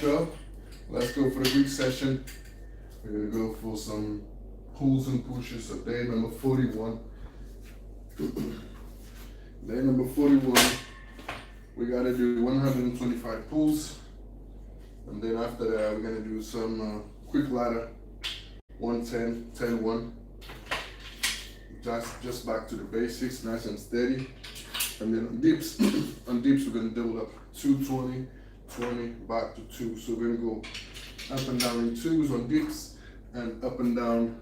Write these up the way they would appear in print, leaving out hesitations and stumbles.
right, y'all. Let's go for the week session. We're gonna go for some pulls and pushes. So day number 41. Day number 41. We gotta do 125 pulls, and then after that we're gonna do some quick ladder, 110, 10, 1. Just back to the basics, nice and steady. And then on dips, we're gonna double up 220, 20, back to 2. So we're gonna go up and down in 2s on dips and up and down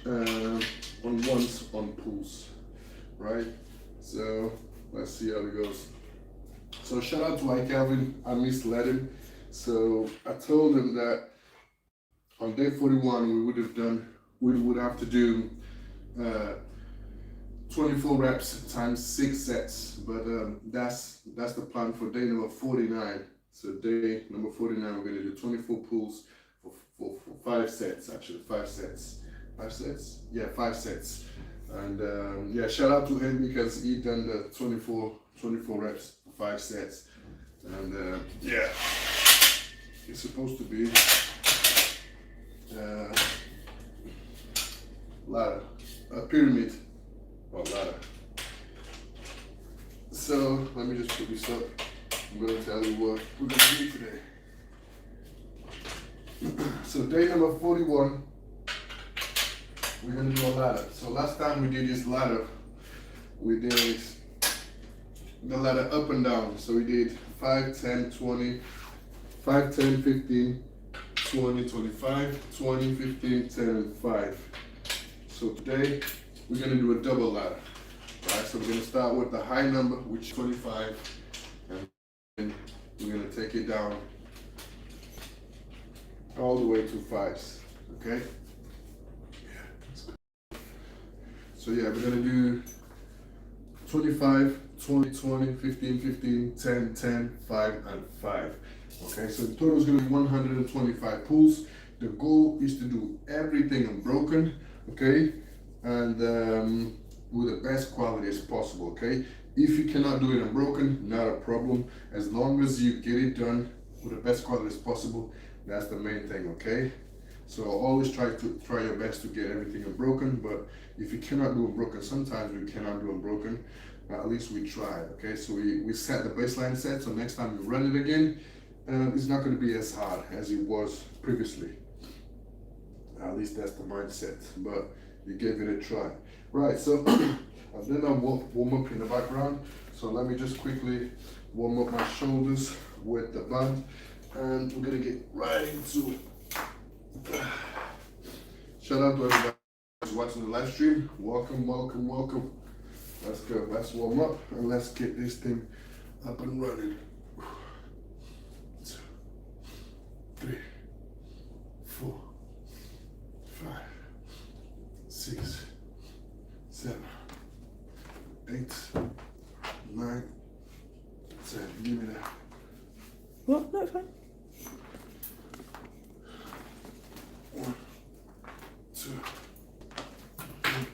on 1s on pulls, right? So let's see how it goes. So shout out to Calvin, I misled him. So I told him that on day 41 we would have to do 24 reps times 6 sets, but that's the plan for day number 49. So day number 49 we're gonna do 24 pulls for 5 sets, actually 5 sets. 5 sets? Yeah, 5 sets. And yeah, shout out to him because he done the 24 reps, 5 sets. And yeah, it's supposed to be ladder, a pyramid or ladder. So let me just put this up. I'm gonna tell you what we're gonna do today. So day number 41, we're gonna do a ladder. So last time we did this ladder, we did the ladder up and down. So we did 5, 10, 20, 5, 10, 15, 20, 25, 20, 15, 10, and 5. So today we're gonna do a double ladder. Alright, so we're gonna start with the high number, which is 25, and then we're gonna take it down all the way to 5s. Okay? So yeah, we're gonna do 25, 20, 20, 15, 15, 10, 10, 5, and 5. Okay, so the total is gonna be 125 pulls. The goal is to do everything unbroken, okay? And with the best quality as possible, okay? If you cannot do it unbroken, not a problem. As long as you get it done with the best quality as possible, that's the main thing, okay? So always try your best to get everything unbroken, but if you cannot do unbroken, sometimes we cannot do unbroken, at least we tried, okay? So we set the baseline set, so next time you run it again, it's not going to be as hard as it was previously. At least that's the mindset, but you gave it a try. Right, so and then I'll warm up in the background. So let me just quickly warm up my shoulders with the band, and we're gonna get right into it. Shout out to everybody who's watching the live stream. Welcome, welcome, welcome. Let's go, let's warm up and let's get this thing up and running. 2, 3, 4, 5, 6, 7, 8, 9, 10. Give me that. What? No, it's fine. 1, 2, 3,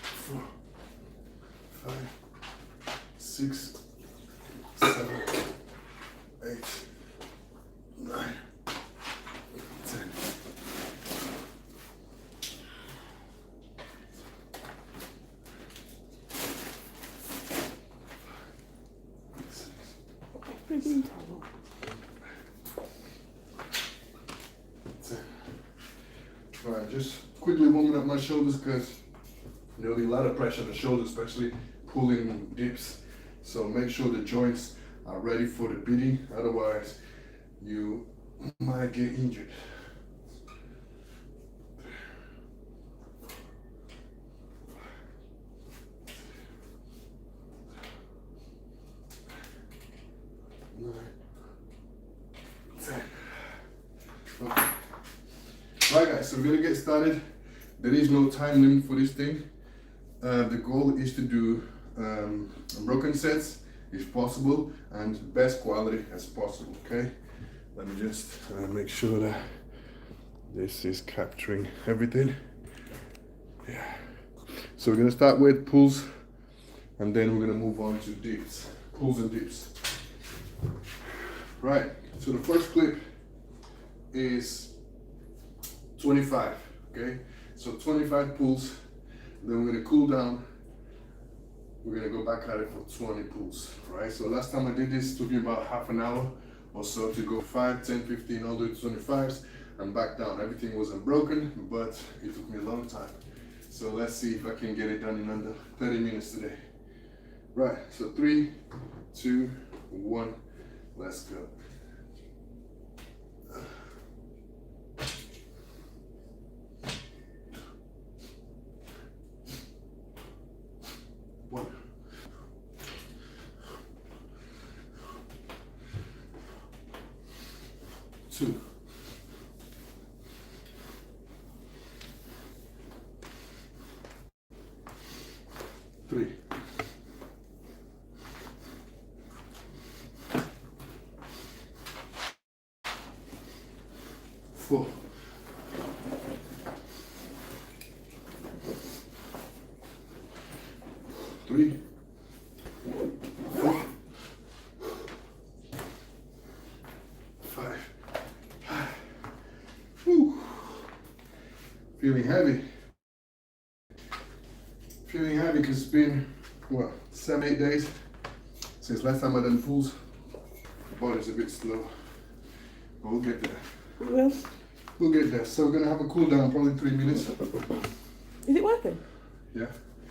4, 5, 6, 7, 8, 9, 10. Alright, just quickly warming up my shoulders because there'll be a lot of pressure on the shoulders, especially pulling dips. So make sure the joints are ready for the beating, otherwise you might get injured. Okay. Right guys, so we're gonna get started. There is no time limit for this thing. The goal is to do unbroken sets if possible and best quality as possible, okay? Let me just make sure that this is capturing everything. Yeah. So we're gonna start with pulls and then we're gonna move on to dips. Pulls and dips. Right, so the first clip is 25, okay? So 25 pulls, then we're gonna cool down. We're gonna go back at it for 20 pulls, right? So last time I did this, it took me about half an hour or so to go 5, 10, 15, all the way to 25s and back down. Everything wasn't broken, but it took me a long time. So let's see if I can get it done in under 30 minutes today. Right, so 3, 2, 1, let's go. One. 2. 3. 4. 3. 4. 5. Whew. Feeling heavy. Feeling heavy because it's been, what, 7, 8 days since last time I done pulls. Body's a bit slow, but we'll get there. Well, We'll get there. So we're gonna have a cool down, probably 3 minutes. is it working? Yeah.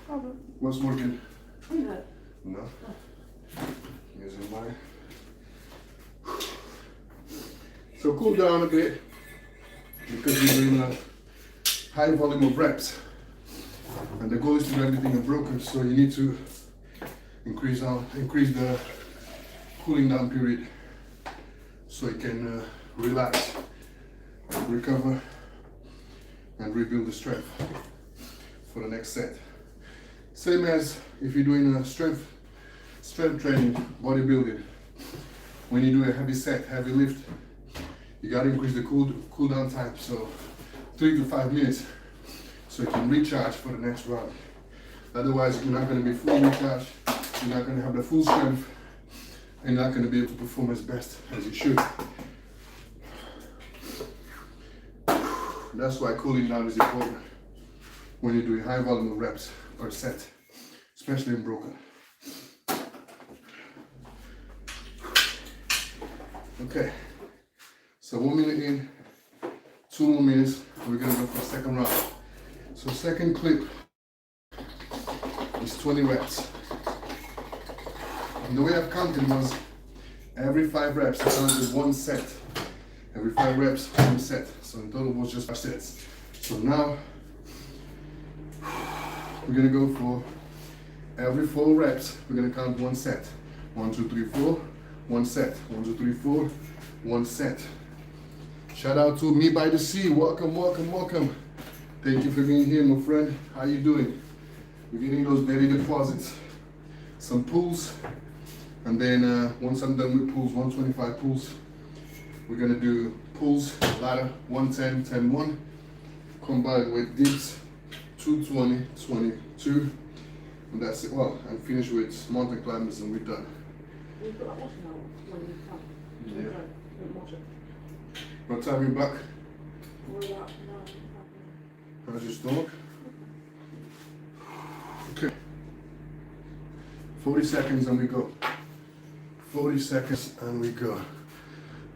Oh, no. What's working? No. No. Using mine. So cool down a bit because we're doing a high volume of reps. And the goal is to do everything unbroken, so you need to increase the cooling down period so you can relax, recover, and rebuild the strength for the next set. Same as if you're doing a strength training, bodybuilding. When you do a heavy set, heavy lift, you gotta increase the cool down time, so 3 to 5 minutes, so you can recharge for the next round. Otherwise, you're not going to be fully recharged, you're not going to have the full strength, and you're not going to be able to perform as best as you should. That's why cooling down is important when you're doing high volume of reps per set, especially in broken. Okay, so 1 minute in, 2 more minutes, we're going to go for the second round. So second clip is 20 reps. And the way I've counted was every 5 reps I counted 1 set. Every 5 reps, 1 set. So in total was just 5 sets. So now we're gonna go for every 4 reps, we're gonna count 1 set. 1, 2, 3, 4, 1 set. 1, 2, 3, 4, 1 set. Shout out to Me by the Sea. Welcome, welcome, welcome. Thank you for being here, my friend. How you doing? We're getting those daily deposits. Some pulls, and then once I'm done with pulls, 125 pulls, we're gonna do pulls, ladder, 110, 10, 1, combined with dips, 220, 22, and that's it. Well, and finish with mountain climbers, and we're done. You've got that watching now when you come. Yeah. Don't watch it. What time you back? We're about How's your stomach? Okay. 40 seconds and we go. 40 seconds and we go.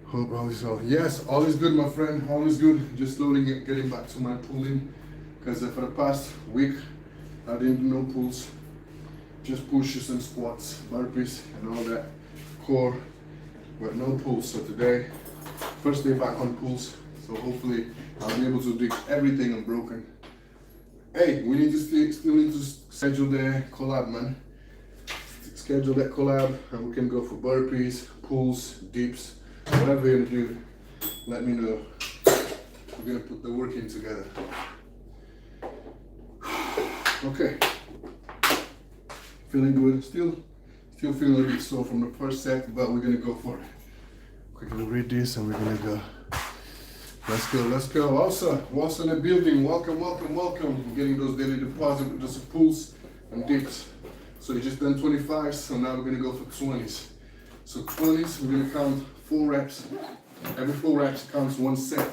Hope all is well. Yes, all is good, my friend. All is good. Just slowly getting back to my pulling. Because for the past week, I didn't do no pulls. Just pushes and squats, burpees and all that. Core, but no pulls. So today, first day back on pulls. So hopefully I'll be able to do everything unbroken. Hey, we need to still need to schedule the collab, man. Schedule that collab and we can go for burpees, pulls, dips, whatever you're gonna do, let me know. We're gonna put the work in together. Okay. Feeling good. Still feeling a bit sore from the first set, but we're gonna go for it. Quickly read this and we're gonna go. Let's go, let's go. Also in the building, welcome, welcome, welcome. We're getting those daily deposits with just pulls and dips. So you just done 25s, so now we're gonna go for 20s. So 20s, we're gonna count 4 reps. Every 4 reps counts 1 set.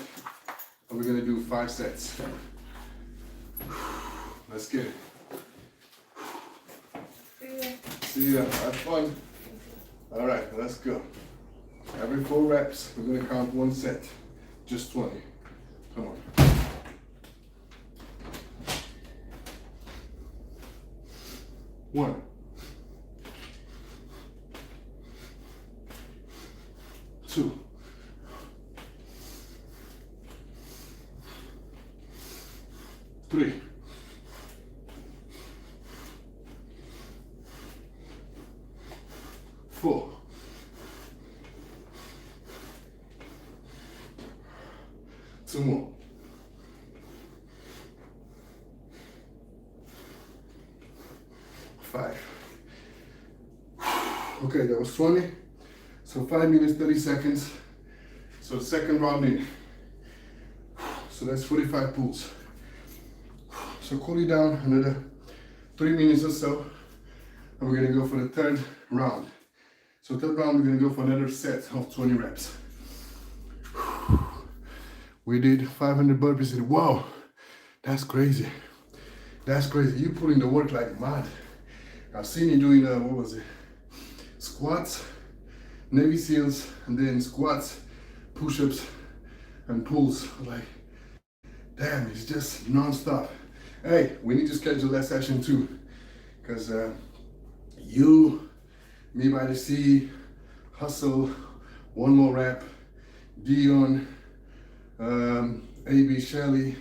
And we're gonna do 5 sets. Let's get it. See ya, have fun. All right, let's go. Every 4 reps, we're gonna count 1 set. Just 20. Come on. 1. 2. 3. 4. 2 more. 5. Okay, that was 20. So 5 minutes, 30 seconds. So the second round in. So that's 45 pulls. So cool it down another 3 minutes or so. And we're gonna go for the third round. So third round, we're gonna go for another set of 20 reps. We did 500 burpees. Wow, that's crazy. That's crazy. You put in the work like mad. I've seen you doing, what was it? Squats, Navy SEALs, and then squats, push-ups, and pulls. Like, damn, it's just non-stop. Hey, we need to schedule that session too. Because you, me by the sea, Hustle, One More Rep, Dion, AB Shelley,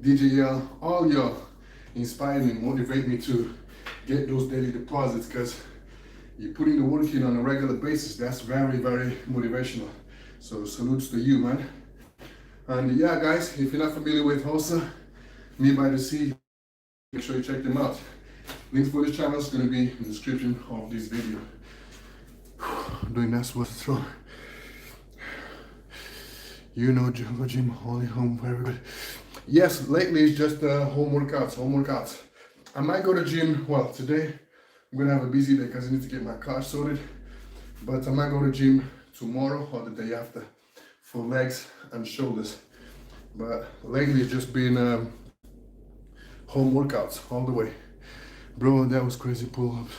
DJL, all y'all inspire me, motivate me to get those daily deposits, because you're putting the work in on a regular basis. That's very, very motivational. So salutes to you, man. And yeah, guys, if you're not familiar with Hossa, Me by the Sea, make sure you check them out. Links for the channel is going to be in the description of this video. I'm doing that squat throw. You know, Jungle Gym, only home, very good. Yes, lately it's just home workouts. I might go to gym, well, today I'm gonna have a busy day because I need to get my car sorted. But I might go to gym tomorrow or the day after for legs and shoulders. But lately it's just been home workouts all the way. Bro, that was crazy pull-ups.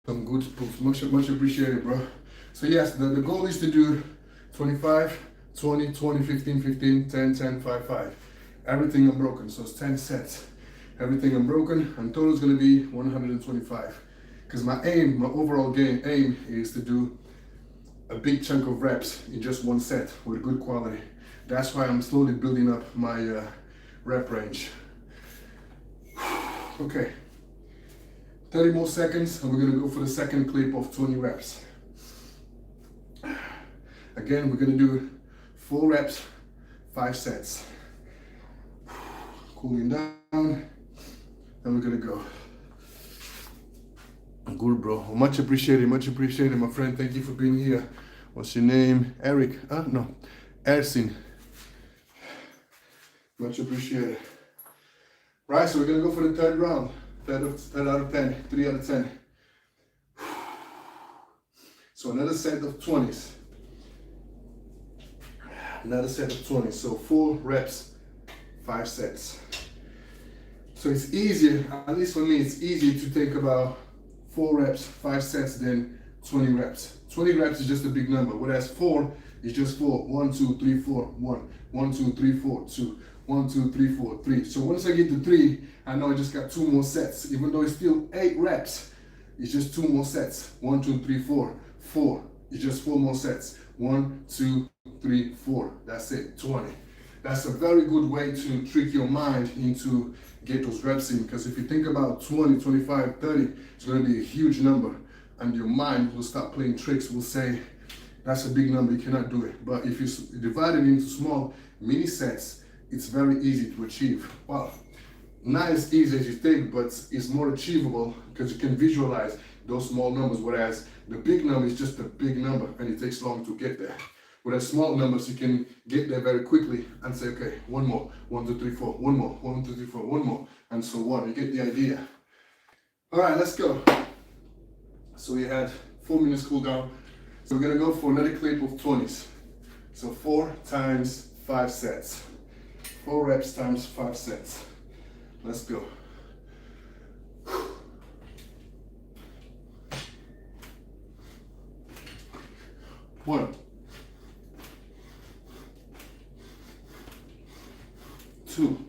Some good pulls, much appreciated, bro. So yes, the goal is to do 25, 20, 20, 15, 15, 10, 10, 5, 5. Everything unbroken, so it's 10 sets. Everything unbroken, and total is gonna be 125. Because my overall aim is to do a big chunk of reps in just 1 set with good quality. That's why I'm slowly building up my rep range. Okay, 30 more seconds, and we're gonna go for the second clip of 20 reps. Again, we're gonna do 4 reps, 5 sets. Cooling down, and we're gonna go. Good, bro. Much appreciated, my friend. Thank you for being here. What's your name? Eric? No, Ersin. Much appreciated. Right, so we're gonna go for the third round. 3 out of 10, 3 out of 10. So another set of 20s. Another set of 20s. So 4 reps, 5 sets. So it's easier, at least for me, it's easier to take about 4 reps, 5 sets than 20 reps. 20 reps is just a big number, whereas 4 is just 4. 1, 2, 3, 4, 1. 1, 2, 3, 4, 2. 1, 2, 3, 4, 3. So once I get to 3, I know I just got 2 more sets. Even though it's still 8 reps, it's just 2 more sets. 1, 2, 3, 4. 4. It's just 4 more sets. 1, 2, 3, 4. That's it, 20. That's a very good way to trick your mind into get those reps in, because if you think about 20, 25, 30, it's going to be a huge number, and your mind will start playing tricks, will say, that's a big number, you cannot do it. But if you divide it into small mini sets, it's very easy to achieve. Well, not as easy as you think, but it's more achievable because you can visualize those small numbers, whereas the big number is just a big number and it takes long to get there. Whereas small numbers, you can get there very quickly and say, okay, 1 more, 1, 2, 3, 4, 1 more, 1, 2, 3, 4, 1 more, and so on. You get the idea. All right, let's go. So we had 4 minutes cool down. So we're gonna go for another clip of 20s. So 4 times 5 sets. 4 reps times 5 sets. Let's go. 1, 2,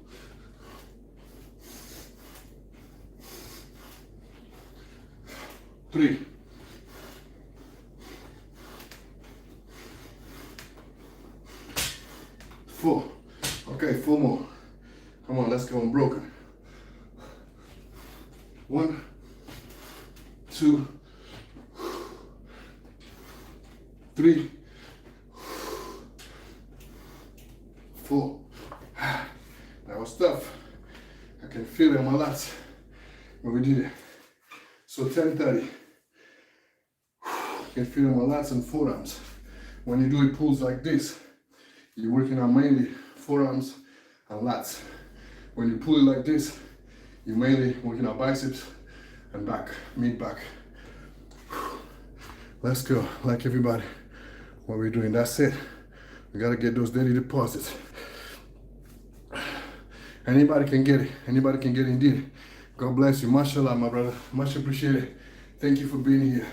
3, 4. Okay, 4 more. Come on, let's go unbroken. 1, 2, 3, 4. That was tough. I can feel it in my lats when we did it. So 10-30. You can feel it in my lats and forearms. When you do pulls like this, you're working on mainly forearms and lats. When you pull it like this, you're mainly working on biceps and back, mid-back. Let's go, like everybody. What we're doing, that's it. We gotta get those daily deposits. Anybody can get it. Anybody can get it indeed. God bless you. Mashallah, my brother. Much appreciated. Thank you for being here.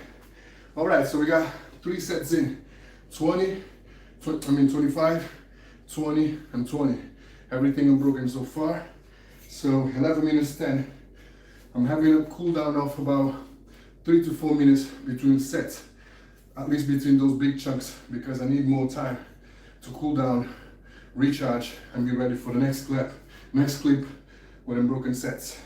All right, so we got 3 sets in. 25, 20, and 20. Everything unbroken so far. So 11 minutes 10. I'm having a cool down of about 3 to 4 minutes between sets. At least between those big chunks, because I need more time to cool down, recharge, and be ready for the next clip with unbroken sets.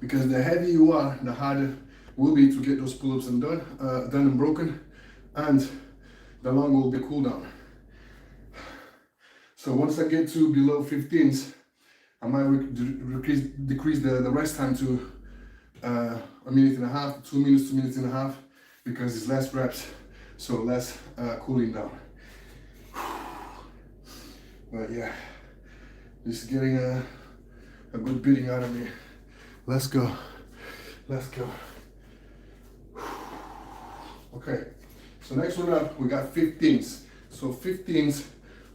Because the heavier you are, the harder it will be to get those pull-ups done and broken, and the longer will be cool down. So once I get to below 15s, I might decrease the rest time to 1.5 minutes, 2 minutes, 2 minutes and a half, because it's less reps, so less cooling down. But yeah, just getting a good beating out of me. Let's go, let's go. Okay, so next one up, we got 15s. So 15s,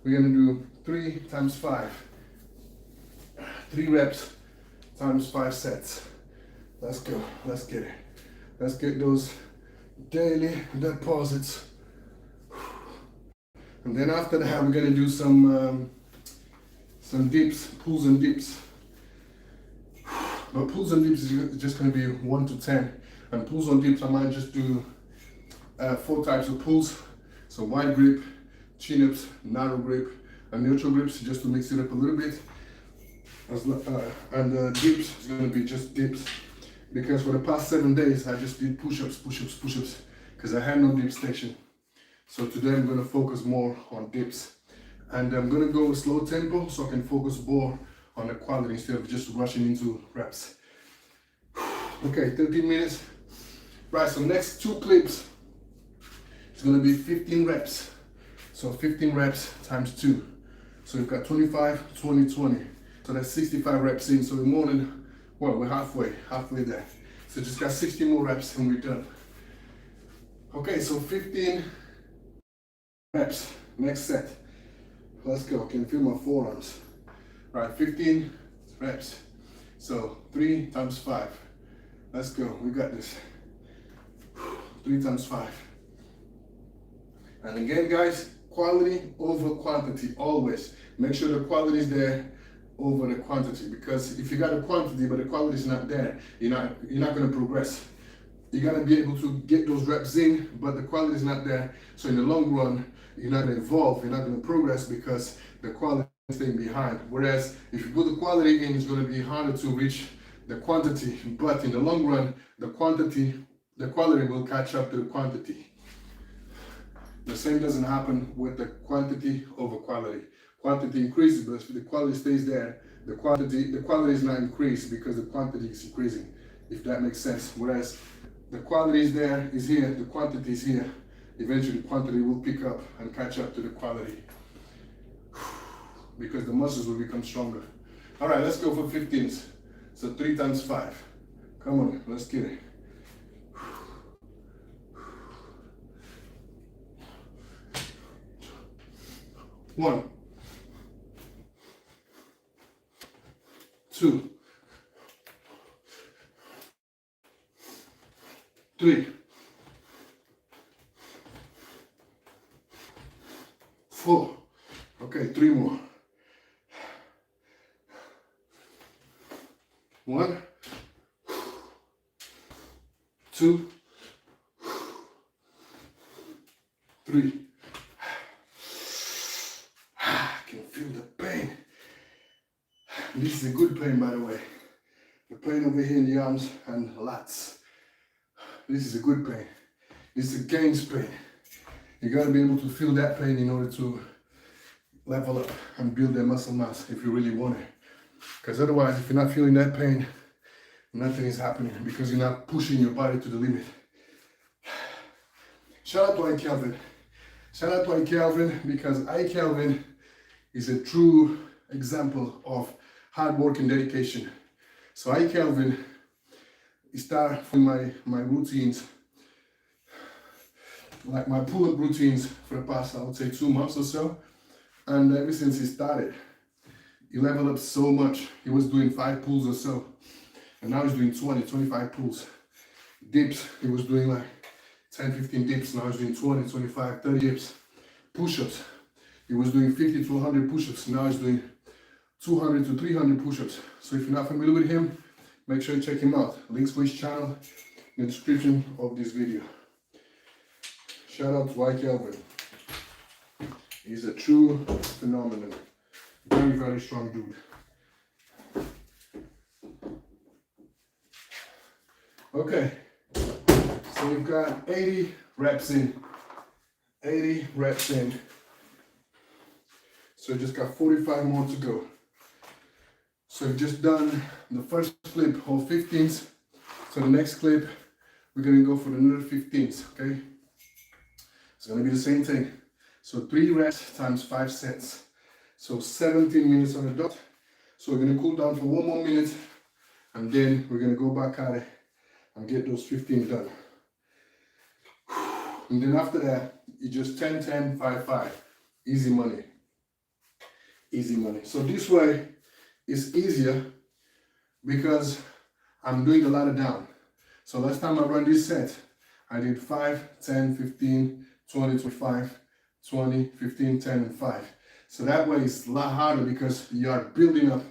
we're gonna do 3 times 5. 3 reps times 5 sets. Let's go, let's get it. Let's get those daily deposits. And then after that, we're gonna do some dips, pulls and dips. But pulls and dips is just gonna be 1 to 10. And pulls and dips, I might just do 4 types of pulls. So wide grip, chin-ups, narrow grip, and neutral grips, just to mix it up a little bit. And dips is gonna be just dips. Because for the past 7 days, I just did push-ups, push-ups, push-ups, because I had no dip station. So today I'm gonna focus more on dips. And I'm gonna go with slow tempo so I can focus more on the quality instead of just rushing into reps. Okay, 13 minutes. Right, so next 2 clips, it's gonna be 15 reps. So 15 reps times 2. So we've got 25, 20, 20. So that's 65 reps in, so we're more than, well, we're halfway there. So just got 60 more reps and we're done. Okay, so 15 reps, next set. Let's go, can feel my forearms. Right, 15 reps. So 3 times 5. Let's go, we got this. 3 times 5. And again, guys, quality over quantity, always. Make sure the quality is there over the quantity, because if you got a quantity but the quality is not there, you're not going to progress. You got to be able to get those reps in, but the quality is not there. So in the long run, you're not going to evolve, you're not going to progress, because the quality is staying behind. Whereas if you put the quality in, it's going to be harder to reach the quantity. But in the long run, the quality will catch up to the quantity. The same doesn't happen with the quantity over quality. Quantity increases, but if the quality stays there, the quality is not increased because the quantity is increasing, if that makes sense. Whereas the quality is there, is here, the quantity is here. Eventually the quantity will pick up and catch up to the quality, because the muscles will become stronger. All right, let's go for 15s. So 3 times 5. Come on, let's get it. 1, 2, 3, 4. Okay, 3 more. 1, 2, 3. I can feel the pain. This is a good pain, by the way. The pain over here in the arms and lats. This is a good pain. This is a gains pain. You gotta be able to feel that pain in order to level up and build that muscle mass if you really want it. Because otherwise, if you're not feeling that pain, nothing is happening because you're not pushing your body to the limit. Shout out to iKalvin. Shout out to iKalvin because iKalvin is a true example of hard work and dedication. So iKalvin started from my routines, like my pull-up routines for the past, I would say 2 months or so. And ever since he started, he leveled up so much. He was doing 5 pulls or so. And now he's doing 20, 25 pulls. Dips, he was doing like 10, 15 dips. Now he's doing 20, 25, 30 dips. Push-ups, he was doing 50 to 100 push-ups. Now he's doing 200 to 300 push-ups. So if you're not familiar with him, make sure you check him out. Links for his channel in the description of this video. Shout out to iKalvin. He's a true phenomenon. Very, very strong dude. Okay, so we've got 80 reps in. 80 reps in. So just got 45 more to go. So we've just done the first clip of 15s. So the next clip, we're gonna go for another 15s, okay? It's gonna be the same thing. So 3 reps times 5 sets. So 17 minutes on the dot. So we're gonna cool down for 1 more minute and then we're gonna go back at it and get those 15 done. And then after that, it's just 10, 10, 5, 5. Easy money. Easy money. So this way, it's easier because I'm doing a lot of down. So last time I ran this set, I did 5, 10, 15, 20, 25, 20, 15, 10, and 5. So that way it's a lot harder because you are building up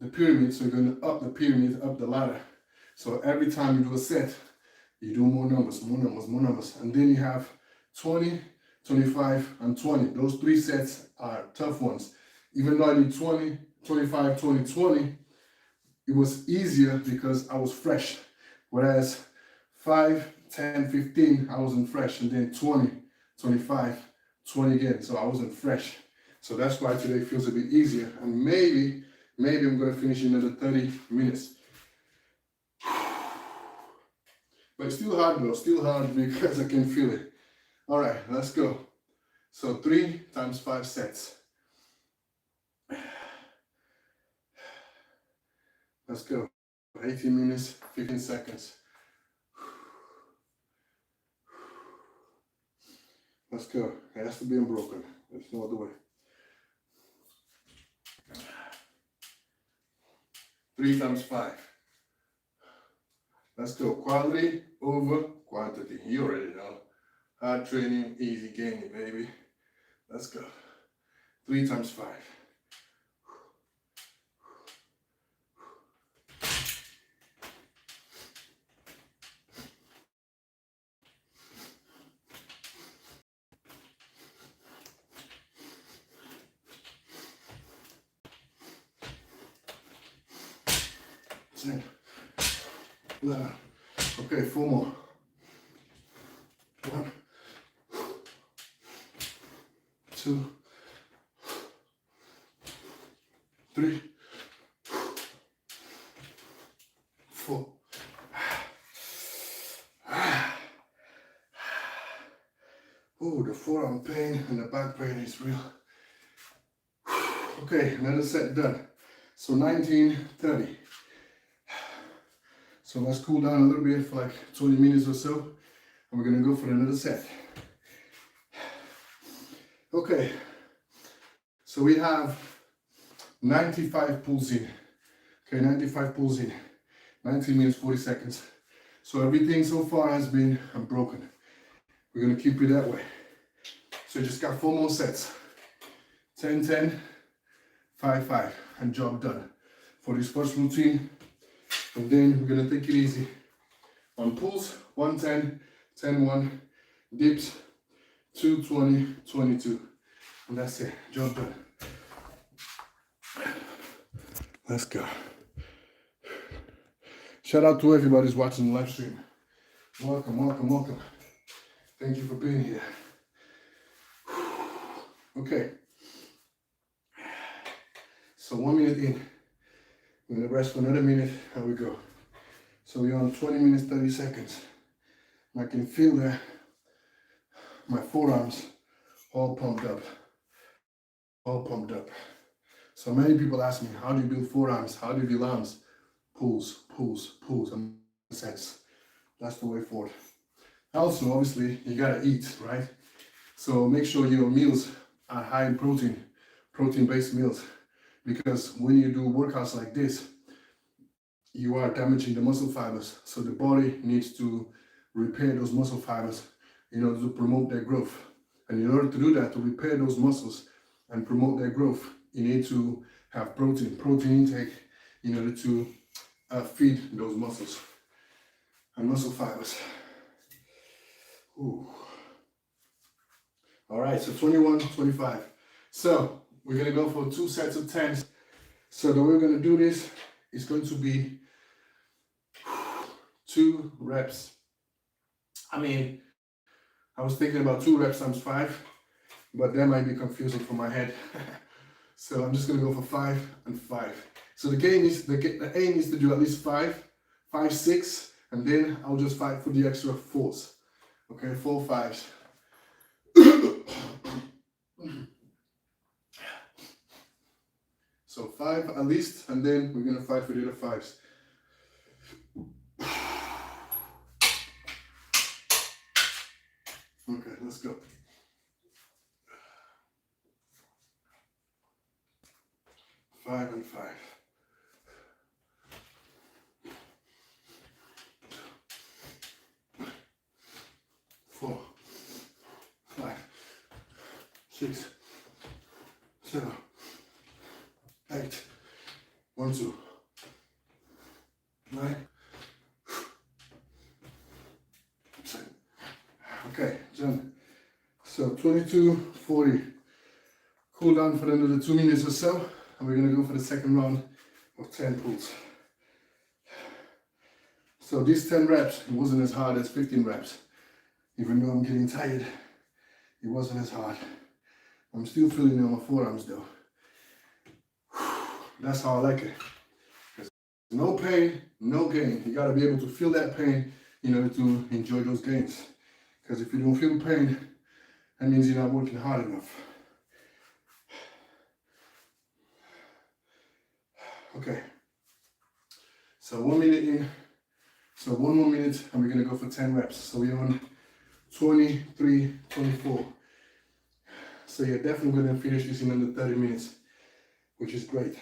the pyramid. So you're going to up the pyramid, up the ladder. So every time you do a set, you do more numbers, more numbers, more numbers. And then you have 20, 25, and 20. Those 3 sets are tough ones. Even though I did 20, 25, 20, 20, it was easier because I was fresh. Whereas 5, 10, 15, I wasn't fresh. And then 20, 25, 20 again. So I wasn't fresh. So that's why today feels a bit easier. And maybe I'm going to finish in another 30 minutes. But it's still hard though, still hard because I can feel it. All right, let's go. So 3 times 5 sets. Let's go. 18 minutes, 15 seconds. Let's go. It has to be unbroken. There's no other way. 3 times 5. Let's go. Quality over quantity. You already know. Hard training, easy gaining, baby. Let's go. 3 times 5. Okay, 4 more. 1, 2, 3, 4. Oh, the forearm pain and the back pain is real. Okay, another set done. So 19, 30. So let's cool down a little bit for like 20 minutes or so. And we're gonna go for another set. Okay, So we have 95 pulls in. Okay, 95 pulls in. 19 minutes, 40 seconds. So everything so far has been unbroken. We're gonna keep it that way. So you just got 4 more sets. 10, 10, 5, 5, and job done for this first routine. And then we're gonna take it easy on pulls. 110, 10, 1, dips, 2, 20, 22. And that's it, job done. Let's go. Shout out to everybody who's watching the live stream. Welcome, welcome, welcome. Thank you for being here. Okay. So 1 minute in. We're gonna rest for another minute and we go. So we're on 20 minutes, 30 seconds. And I can feel that my forearms all pumped up. All pumped up. So many people ask me, how do you build forearms? How do you build arms? Pulls, pulls, pulls, and sets. That's the way forward. Also, obviously, you gotta eat, right? So make sure your meals are high in protein, protein-based meals. Because when you do workouts like this, you are damaging the muscle fibers. So the body needs to repair those muscle fibers in order to promote their growth. And in order to do that, to repair those muscles and promote their growth, you need to have protein intake in order to feed those muscles and muscle fibers. Ooh. All right, so 21, 25. So we're gonna go for 2 sets of 10s. So the way we're gonna do this is going to be 2 reps. I mean, I was thinking about 2 reps times 5, but that might be confusing for my head. So I'm just gonna go for 5 and 5. So the aim is to do at least 5, 6, and then I'll just fight for the extra 4s. Okay, 4 5s. So 5 at least, and then we're gonna fight for the other 5s. Okay, let's go. 5 and 5. 4, 5, 6, 7, 8, 1, 2, 9. Okay, done. So 22, 40. Cool down for another 2 minutes or so, and we're gonna go for the second round of 10 pulls. So these 10 reps, it wasn't as hard as 15 reps. Even though I'm getting tired, it wasn't as hard. I'm still feeling it on my forearms though. That's how I like it. No pain, no gain. You gotta be able to feel that pain in order to enjoy those gains. Because if you don't feel pain, that means you're not working hard enough. Okay. So 1 minute in. So 1 more minute and we're gonna go for 10 reps. So we're on 23, 24. So you're definitely gonna finish this in under 30 minutes, which is great.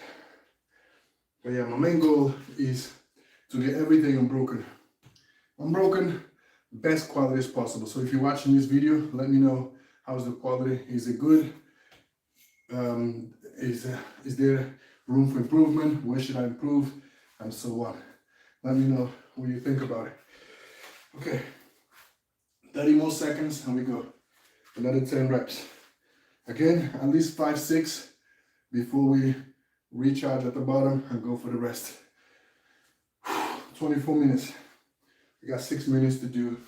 But yeah, my main goal is to get everything unbroken. Unbroken, best quality as possible. So if you're watching this video, let me know how's the quality. Is it good? Is there room for improvement? Where should I improve? And so on. Let me know what you think about it. Okay, 30 more seconds and we go. Another 10 reps. Again, at least 5, 6 before we recharge at the bottom and go for the rest. 24 minutes. We got 6 minutes to do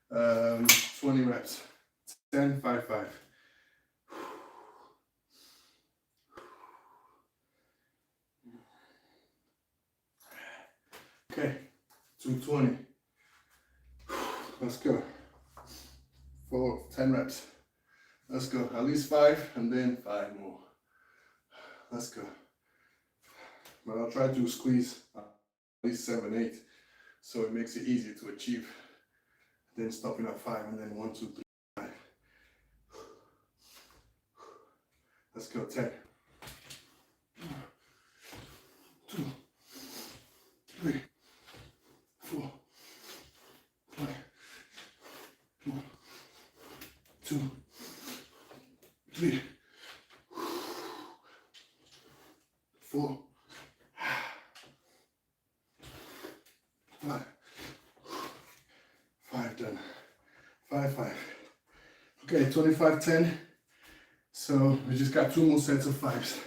20 reps. 10, 5, 5. Okay, 220. Let's go. 10 reps. Let's go. At least 5 and then 5 more. Let's go. But I'll try to squeeze at least 7, 8 so it makes it easier to achieve. Then stopping at 5 and then 1, 2, 3, 5. Let's go. 10. 2, 3, 4, 5, 1, 2, 3, 4, 5. 5 done. 5, 5. Okay, 25, 10. So we just got 2 more sets of 5s.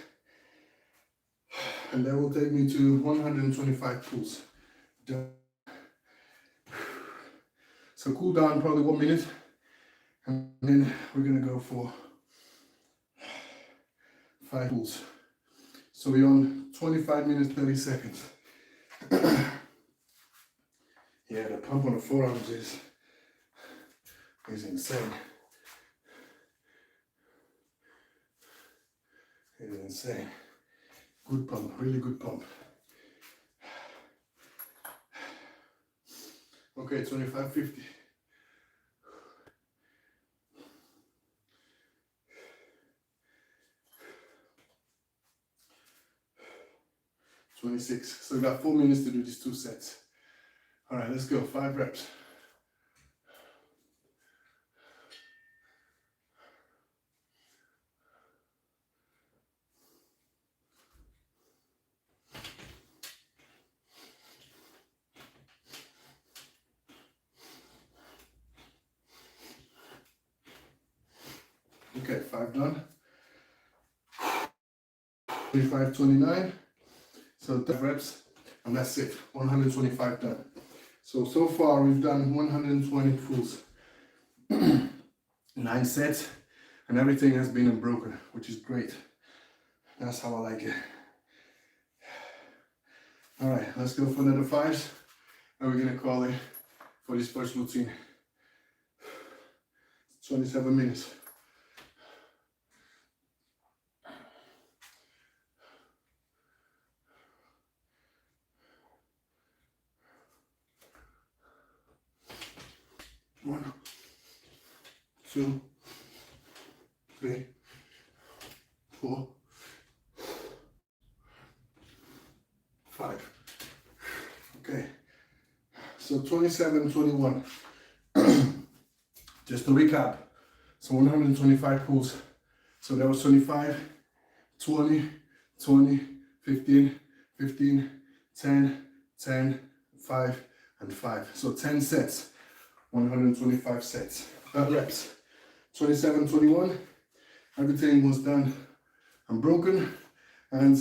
And that will take me to 125 pulls. Done. So cool down probably 1 minute. And then we're gonna go for 5 pulls. So we're on 25 minutes, 30 seconds. Yeah, the pump on the forearms is insane. It is insane. Good pump, really good pump. Okay, 25, 50. So we got 4 minutes to do these 2 sets. All right, let's go. 5 reps. Okay, 5 done. 25, 29. So 10 reps, and that's it. 125 done. So far we've done 120 pulls. 9 sets, and everything has been unbroken, which is great. That's how I like it. All right, let's go for another 5s, and we're gonna call it for this first routine. 27 minutes. One, 2, 3, 4, 5. Okay, so 27, 21. Just to recap, so 125 pulls. So that was 25, 20, 20, 15, 15, 10, 10, 5, and 5. So 10 sets, 125 sets. Reps. 27, 21. Everything was done unbroken and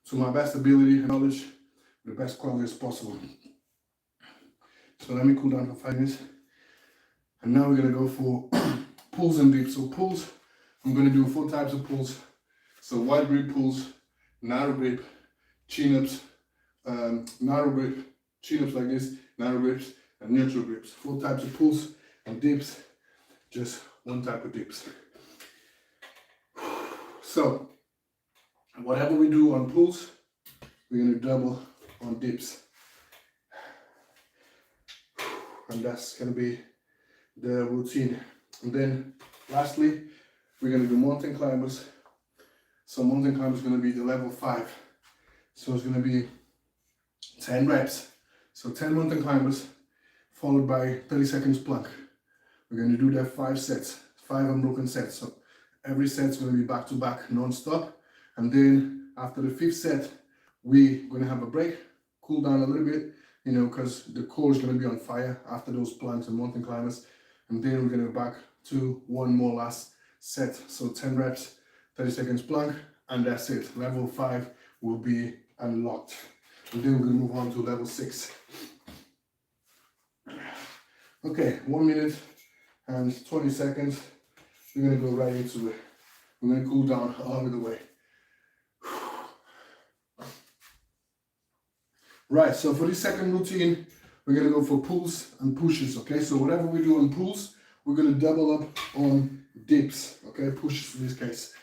to my best ability and knowledge, the best quality as possible. So let me cool down for 5 minutes. And now we're gonna go for pulls and dips. So pulls, I'm gonna do 4 types of pulls. So wide grip pulls, narrow grip, chin-ups, narrow grip, chin-ups like this, narrow grips, and neutral grips. 4 types of pulls and dips, just 1 type of dips. So, whatever we do on pulls, we're gonna double on dips. And that's gonna be the routine. And then, lastly, we're gonna do mountain climbers. So mountain climbers is gonna be the level 5. So it's gonna be 10 reps. So 10 mountain climbers, followed by 30 seconds plank. We're gonna do that 5 sets, 5 unbroken sets. So every set's gonna be back to back, non-stop. And then after the 5th set, we're gonna have a break, cool down a little bit, you know, because the core is gonna be on fire after those planks and mountain climbers. And then we're gonna go back to 1 more last set. So 10 reps, 30 seconds plank, and that's it. Level 5 will be unlocked. And then we're gonna move on to level 6. Okay, 1 minute and 20 seconds. We're gonna go right into it. We're gonna cool down along the way. Right, so for this second routine, we're gonna go for pulls and pushes, okay? So whatever we do on pulls, we're gonna double up on dips, okay? Pushes in this case.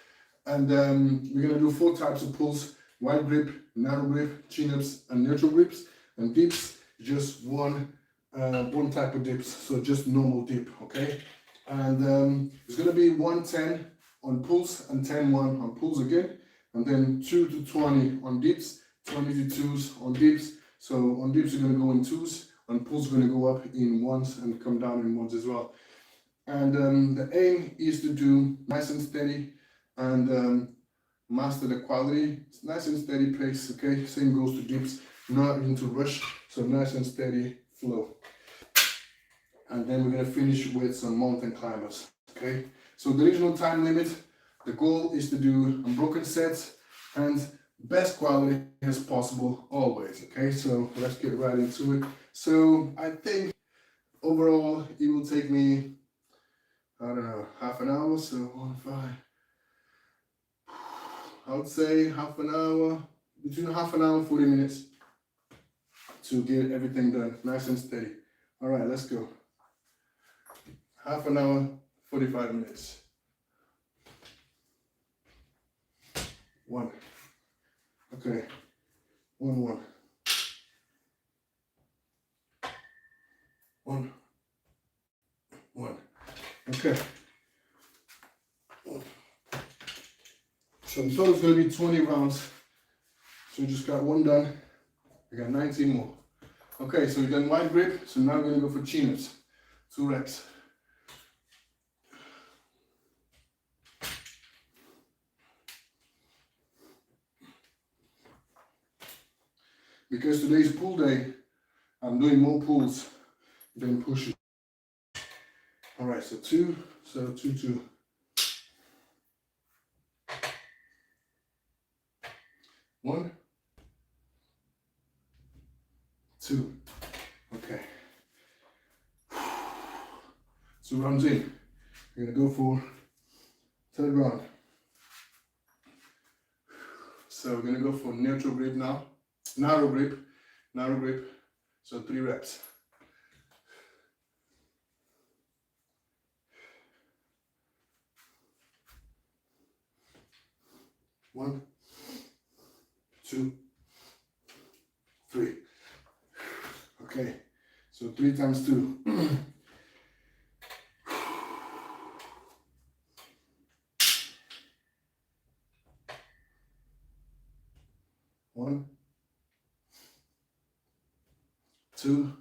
And we're gonna do 4 types of pulls: wide grip, narrow grip, chin-ups, and neutral grips. And dips, just one type of dips, so just normal dip, okay? And it's gonna be 110 on pulls and 10-1 on pulls again, and then 2 to 20 on dips, 20 to 2s on dips. So on dips you're going to go in 2s, on pulls you're going to go up in 1s and come down in 1s as well. And the aim is to do nice and steady and master the quality. It's nice and steady pace, okay? Same goes to dips, not into rush, so nice and steady flow. And then we're gonna finish with some mountain climbers, okay? So there is no time limit. The goal is to do unbroken sets and best quality as possible always, okay? So let's get right into it. So I think overall it will take me, I don't know, half an hour, so 1, 5. I would say half an hour, between half an hour and 40 minutes to get everything done, nice and steady. All right, let's go. Half an hour, 45 minutes. 1. Okay. 1, 1. 1. 1. Okay. So in total it's going to be 20 rounds. So you just got 1 done. We got 19 more. Okay, so we've done wide grip. So now we're going to go for chin-ups. 2 reps. Because today's pull day, I'm doing more pulls than pushes. All right, so 2, 2. 1, 2. Okay. 2 rounds in. We're gonna go for 3rd round. So we're gonna go for neutral grip now. Narrow grip. So 3 reps. 1, 2, 3. Okay, so 3 times 2. 1, 2,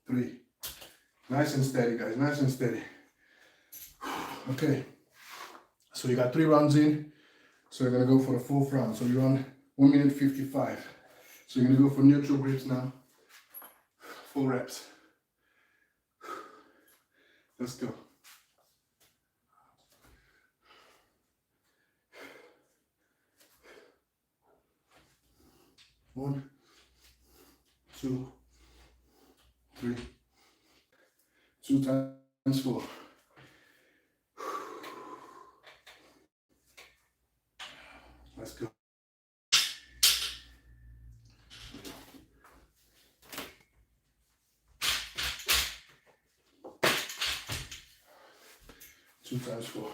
3. Nice and steady, guys, nice and steady. Okay, so you got 3 rounds in. So you're gonna go for the 4th round. So you're on 1 minute 55. So you're gonna go for neutral grips now. 4 reps. Let's go. 1, 2, 3. 2 times 4. Let's go. Two times 4.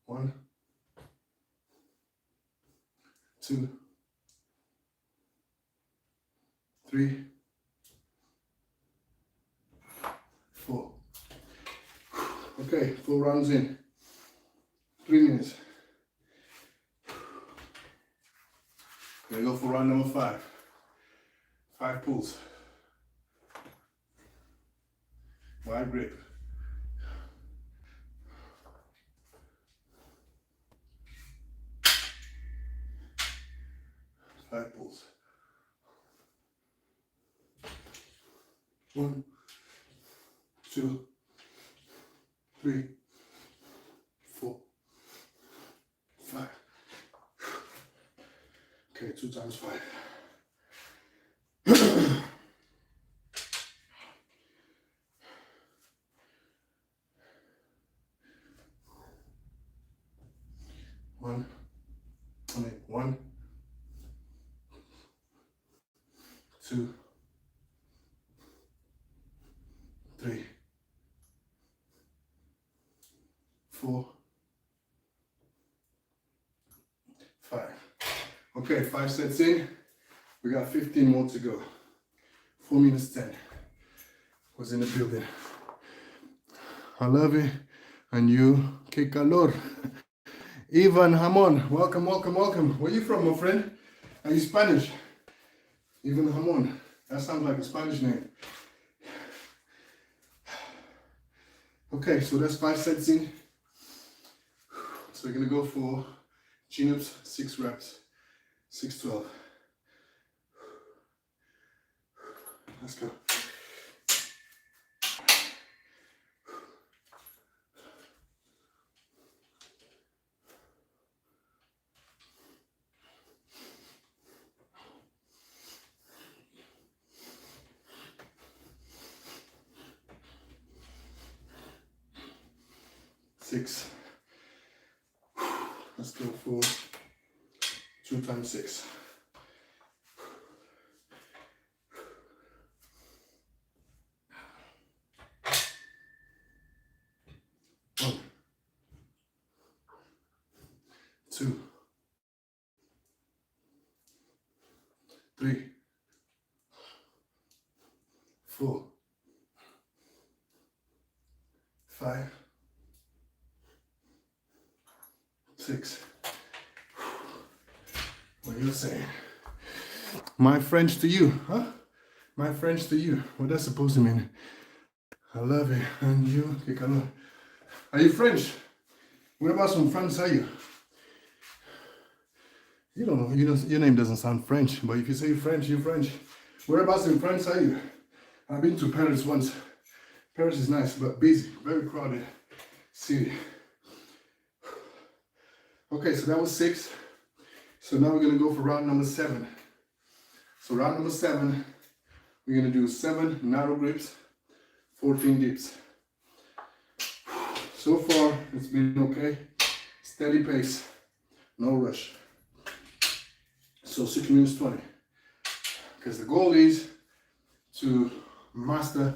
1, 2, 3, 4. Okay, 4 rounds in. 3 minutes. Gonna go for round number 5. 5 pulls. Wide grip. 5 pulls. 1, 2, 3, 4, 5. Okay, 2 times 5. One, 2, 3, 4, 5. Okay, 5 sets in. We got 15 more to go. 4 minutes 10 was in the building. I love it. And you, que calor. Ivan Hamon, welcome, welcome, welcome. Where you from, my friend? Are you Spanish? Ivan Hamon, that sounds like a Spanish name. Okay, so that's 5 sets in. So we're gonna go for chin-ups, 6 reps, 6-12. Let's go. Six. Let's go for 2 times 6. One, 2, 3, 4, 5, 6. What are you saying? My French to you, huh? My French to you. What that's supposed to mean? I love it. And you, que calor. Are you French? Whereabouts from France are you? You don't know. Your name doesn't sound French, but if you say French, you're French. Whereabouts in France are you? I've been to Paris once. Paris is nice, but busy, very crowded city. Okay, so that was 6. So now we're gonna go for round number 7. So round number 7, we're gonna do 7 narrow grips, 14 dips. So far, it's been okay. Steady pace, no rush. So 6 minutes 20. Because the goal is to master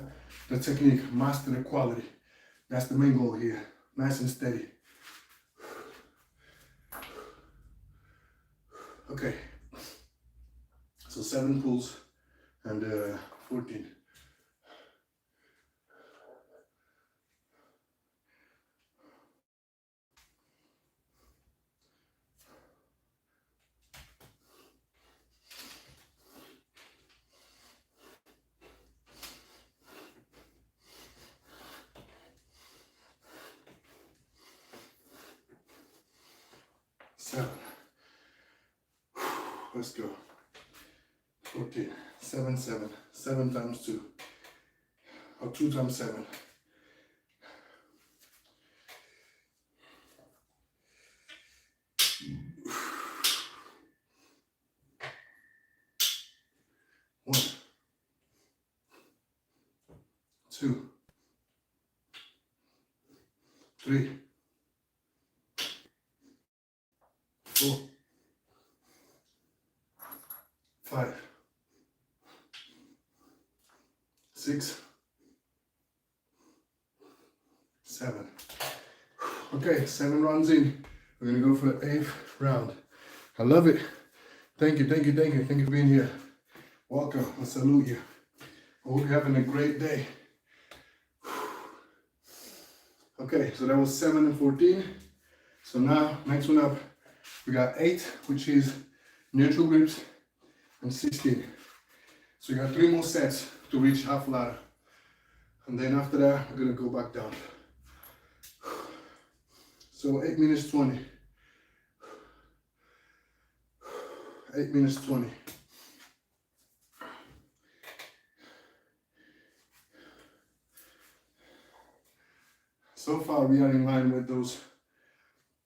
the technique, master the quality. That's the main goal here. Nice and steady. Okay. So 7 pulls and 14. Let's go. 14. 7, 7. 7 times 2. Or 2 times 7. One, 2, 3, 4, 5, 6, 7. Okay, 7 rounds in. We're gonna go for the 8th round. I love it. Thank you, thank you, thank you. Thank you for being here. Welcome. I salute you. I hope you're having a great day. Okay, so that was 7 and 14. So now, next one up, we got 8, which is neutral grips, and 16. So you got 3 more sets to reach half ladder. And then after that, we're gonna go back down. So 8 minutes 20. 8 minutes 20. So far, we are in line with those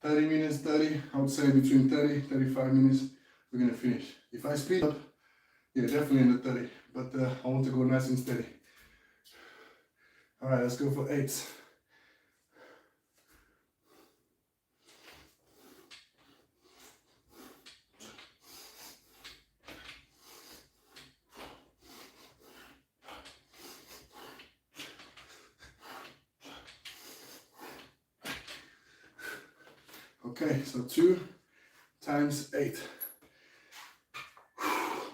30 minutes, 30. I would say between 30, 35 minutes, we're gonna finish. If I speed up, yeah, definitely in the 30. But I want to go nice and steady. All right, let's go for 8s. Okay, so 2 times 8.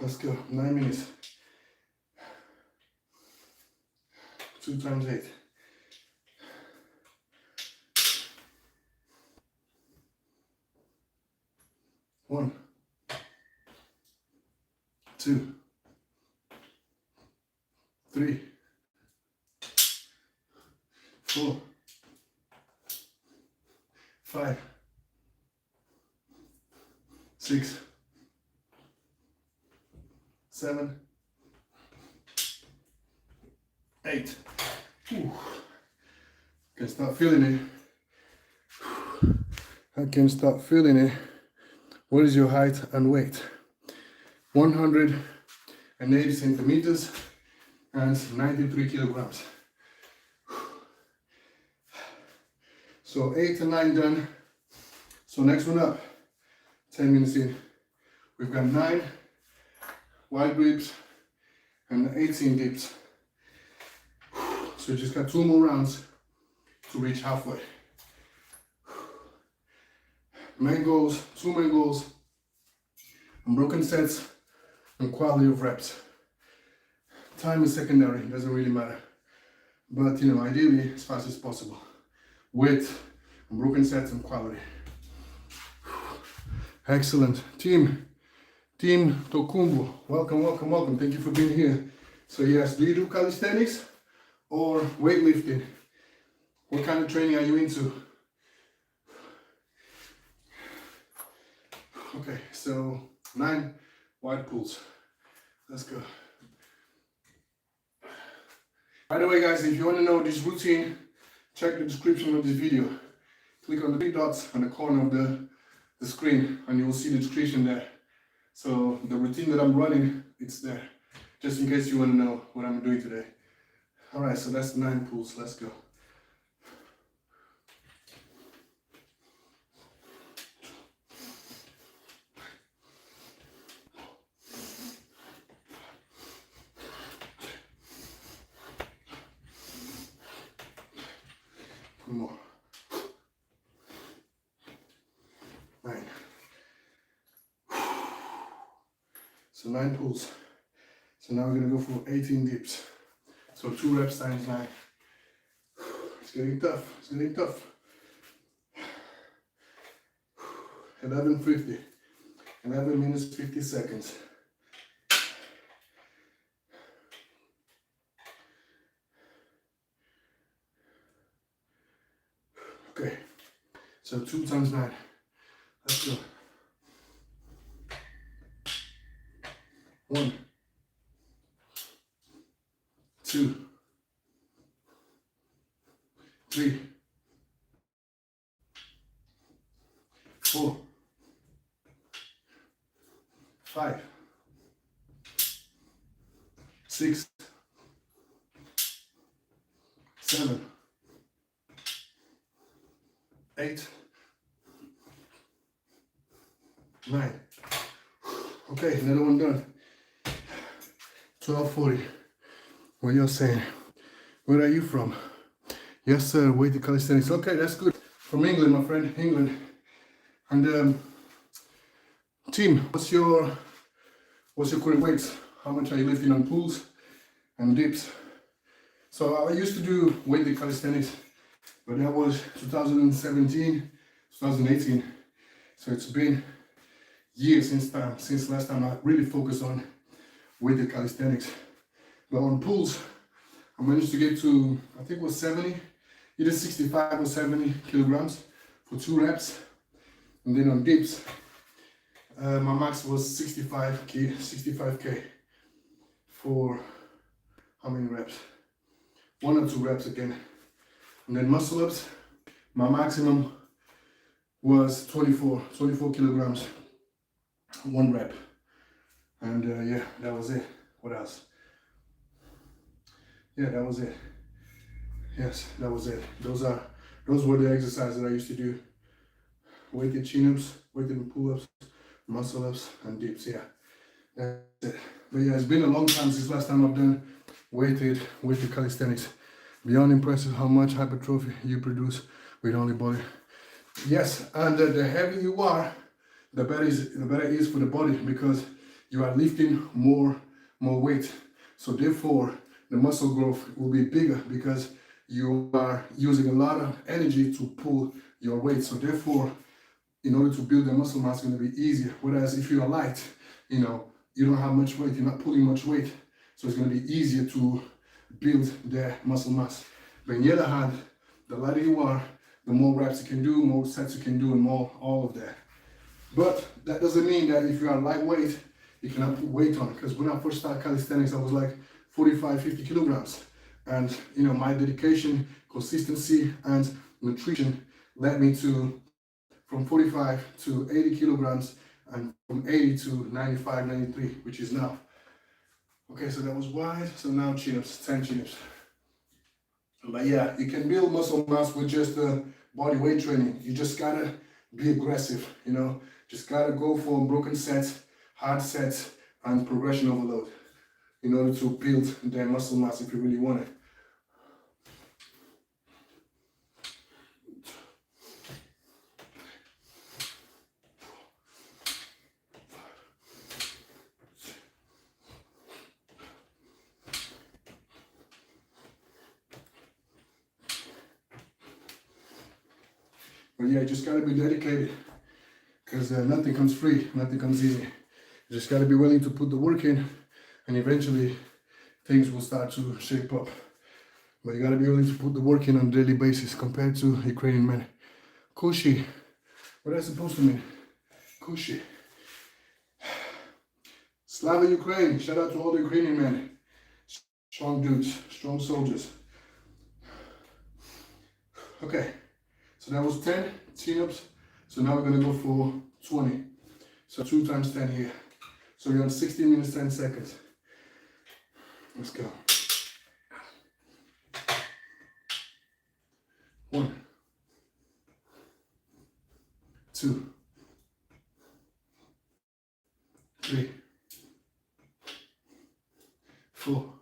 Let's go. 9 minutes. 2 times 8. 1, 2, 3, 4, 5, 6, 7, 8. Whew. Can start feeling it. I can start feeling it. What is your height and weight? 180 centimeters and 93 kilograms. So 8 and 9 done. So next one up, 10 minutes in. We've got 9 wide grips and 18 dips. So we just got 2 more rounds to reach halfway. Main goals, 2 main goals, unbroken sets and quality of reps. Time is secondary, it doesn't really matter. But you know, ideally as fast as possible with unbroken sets and quality. Excellent. Team Tokumbo, welcome. Thank you for being here. So yes, do you do calisthenics or weightlifting? What kind of training are you into? Okay, so 9 wide pulls. Let's go. By the way, guys, if you want to know this routine, check the description of this video. Click on the 3 dots on the corner of the screen and you will see the description there. So the routine that I'm running, it's there. Just in case you want to know what I'm doing today. Alright, so that's 9 pulls. Let's go. One more. 9. So 9 pulls. So now we're gonna go for 18 dips. So 2 reps times 9. It's getting tough. 11:50. 11 minutes 50 seconds. Okay, so 2 times 9. Let's go. 1, 2, 3, 4, 5, 6, 7, 8, 9. Okay, another one done. 12:40. What you're saying? Where are you from? Yes, sir. Weighted calisthenics. Okay, that's good. From England, my friend. England. And team, what's your current weights? How much are you lifting on pulls and dips? So I used to do weighted calisthenics, but that was 2017, 2018. So it's been years since last time I really focused on weighted calisthenics. But on pulls, I managed to get to, I think it was 70, either 65 or 70 kilograms for 2 reps. And then on dips, my max was 65k for how many reps? 1 or 2 reps again. And then muscle ups, my maximum was 24 kilograms, 1 rep. And yeah, that was it. What else? Yeah, that was it. Yes, that was it. Those were the exercises that I used to do. Weighted chin-ups, weighted pull-ups, muscle-ups, and dips. Yeah, that's it. But yeah, it's been a long time since last time I've done weighted calisthenics. Beyond impressive how much hypertrophy you produce with only body. Yes, and the heavier you are, the better it is for the body, because you are lifting more weight. So therefore, the muscle growth will be bigger because you are using a lot of energy to pull your weight. So therefore, in order to build the muscle mass, it's going to be easier. Whereas if you are light, you don't have much weight, you're not pulling much weight. So it's going to be easier to build the muscle mass. But on the other hand, the lighter you are, the more reps you can do, more sets you can do, and more all of that. But that doesn't mean that if you are lightweight, you cannot put weight on. Because when I first started calisthenics, I was like 45, 50 kilograms. And my dedication, consistency, and nutrition led me to from 45 to 80 kilograms and from 80 to 95, 93, which is now. Okay, so that was wide. So now chin-ups, 10 chin-ups. But yeah, you can build muscle mass with just body weight training. You just gotta be aggressive, just gotta go for broken sets, hard sets, and progression overload in order to build their muscle mass if you really want it. But yeah, you just gotta be dedicated because nothing comes free, nothing comes easy. You just gotta be willing to put the work in and eventually things will start to shape up. But you gotta be willing to put the work in on a daily basis compared to Ukrainian men. Kushi, what is that supposed to mean? Kushi. Slava Ukraine, shout out to all the Ukrainian men. Strong dudes, strong soldiers. Okay. So that was 10 chin-ups. So now we're gonna go for 20. So 2 times 10 here. So we're on 16 minutes, 10 seconds. Let's go. 1, 2, 3, 4,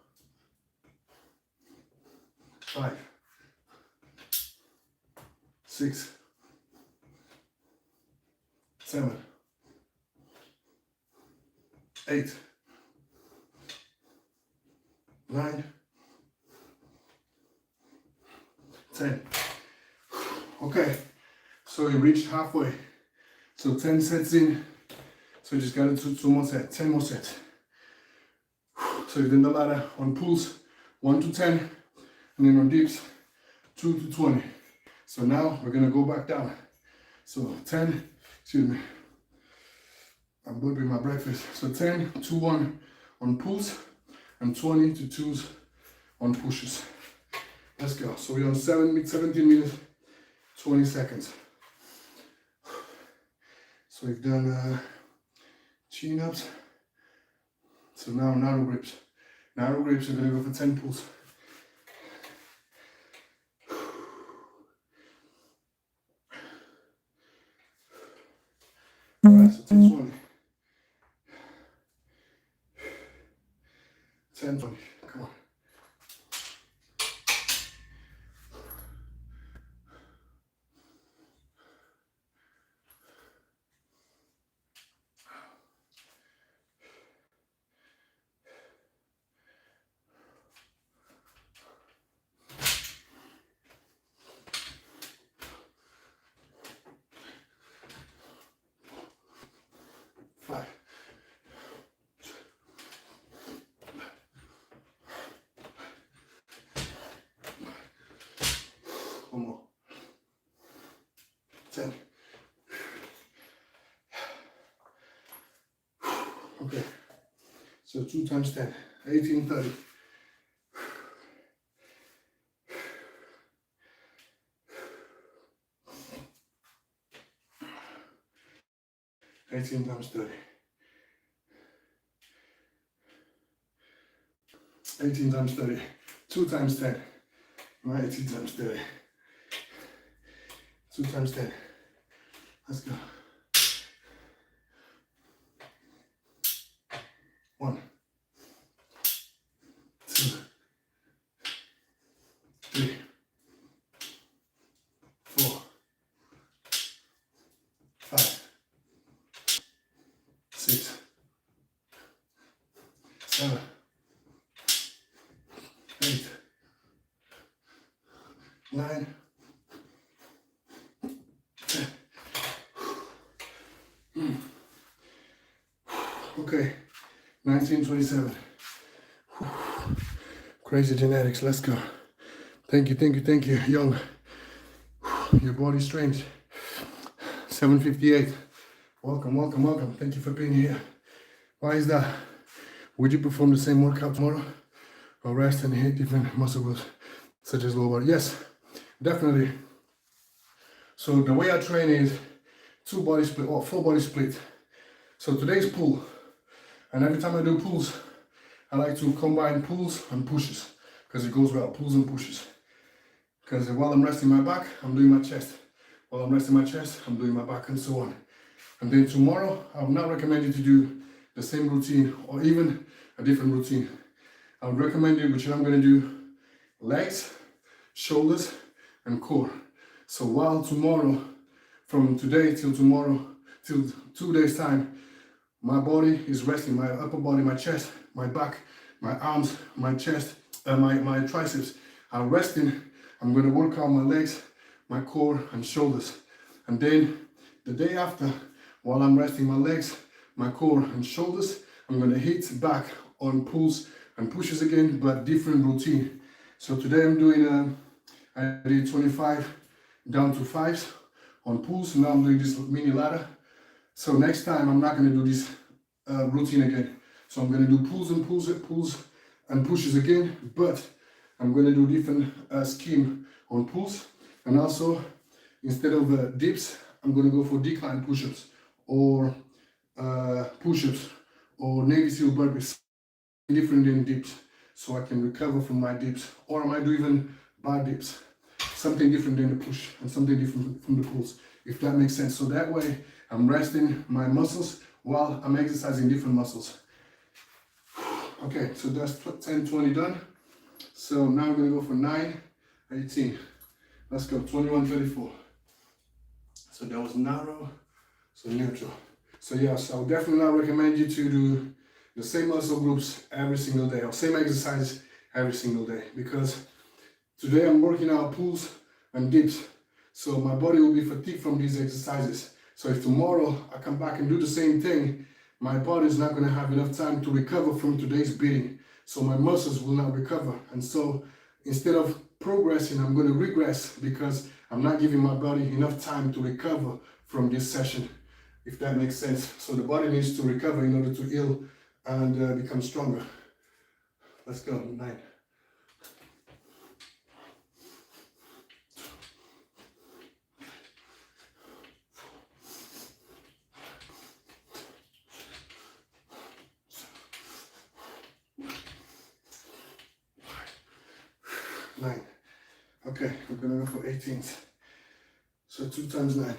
5, 6, 7, 8, 9, 10. Okay, so you reached halfway. So 10 sets in. So you just gotta do 2 more sets, 10 more sets. So you've done the ladder on pulls 1 to 10, and then on dips 2 to 20. So now we're gonna go back down. So 10, excuse me, I'm burping my breakfast. So 10 to 1 on pulls and 20 to 2s on pushes. Let's go. So we're on 17 minutes, 20 seconds. So we've done chin-ups. So now narrow grips. Narrow grips, we're gonna go for 10 pulls. Alright, so 10, 20. 10, 20, come on. Five. One more. 10. Okay. So 2 times 10. 18, 30. 18 times 30. 18 times 30. 2 times 10. Right, 18 times 30. 2 times 10. Let's go. 1, 2, 3, 4, 5, 6, 8, 9, 10. Okay, 1927. Crazy genetics, let's go. Thank you, thank you, thank you, young. Your body strength. 758. Welcome, welcome, welcome. Thank you for being here. Why is that? Would you perform the same workout tomorrow? Or rest and hit different muscle groups, such as lower body? Yes, definitely. So the way I train is 2 body split or 4 body split. So today's pull. And every time I do pulls, I like to combine pulls and pushes because it goes well, pulls and pushes. Because while I'm resting my back, I'm doing my chest. While I'm resting my chest, I'm doing my back and so on. And then tomorrow, I would not recommend you to do the same routine or even a different routine. I would recommend you, which I'm going to do legs, shoulders, and core. So while tomorrow, from today till tomorrow, till 2 days time, my body is resting, my upper body, my chest, my back, my arms, my chest, my triceps are resting. I'm going to work out my legs, my core, and shoulders. And then the day after, while I'm resting my legs, my core, and shoulders, I'm going to hit back on pulls and pushes again, but different routine. So today I'm doing, I did 25 down to 5s on pulls. Now I'm doing this mini ladder. So next time I'm not going to do this routine again. So I'm going to do pulls and pulls and pushes again, but I'm going to do different scheme on pulls. And also, instead of dips, I'm going to go for decline push-ups or push-ups or Navy SEAL burpees, different than dips, so I can recover from my dips. Or I might do even bar dips, something different than the push and something different from the pulls, if that makes sense. So that way, I'm resting my muscles while I'm exercising different muscles. Okay, so that's 10, 20 done. So now I'm going to go for 9, 18. Let's go, 21, 34. So that was narrow, so neutral. So yes, I would definitely not recommend you to do the same muscle groups every single day or same exercise every single day, because today I'm working out pulls and dips. So my body will be fatigued from these exercises. So if tomorrow I come back and do the same thing, my body is not going to have enough time to recover from today's beating. So my muscles will not recover. And so instead of progressing, I'm going to regress because I'm not giving my body enough time to recover from this session, if that makes sense. So the body needs to recover in order to heal and become stronger. Let's go, 9. 9. Okay, we're gonna go for 18s. So 2 times 9.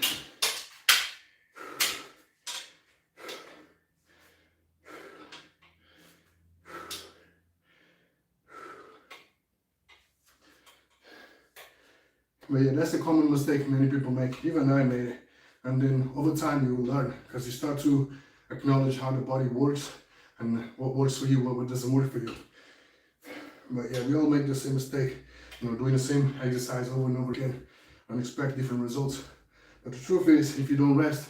But yeah, that's a common mistake many people make. Even I made it. And then over time you will learn, because you start to acknowledge how the body works and what works for you, what doesn't work for you. But yeah, we all make the same mistake, doing the same exercise over and over again and expect different results. But the truth is, if you don't rest,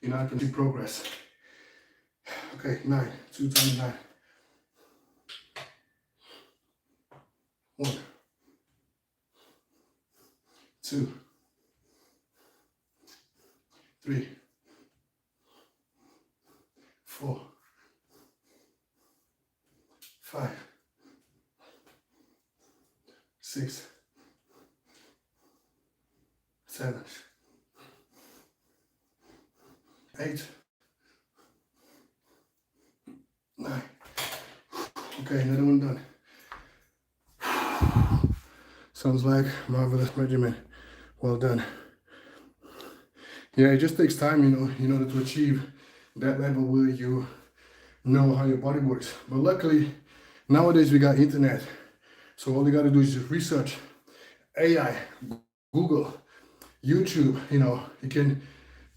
you're not going to see progress. Okay, 9, 2 times 9. 1, 2, 3, 4, 5, 6, 7, 8, 9. Okay, another one done. Sounds like marvelous regimen. Well done. Yeah, it just takes time, in order to achieve that level where you know how your body works. But luckily, nowadays we got internet. So all you gotta do is just research AI, Google, YouTube, you can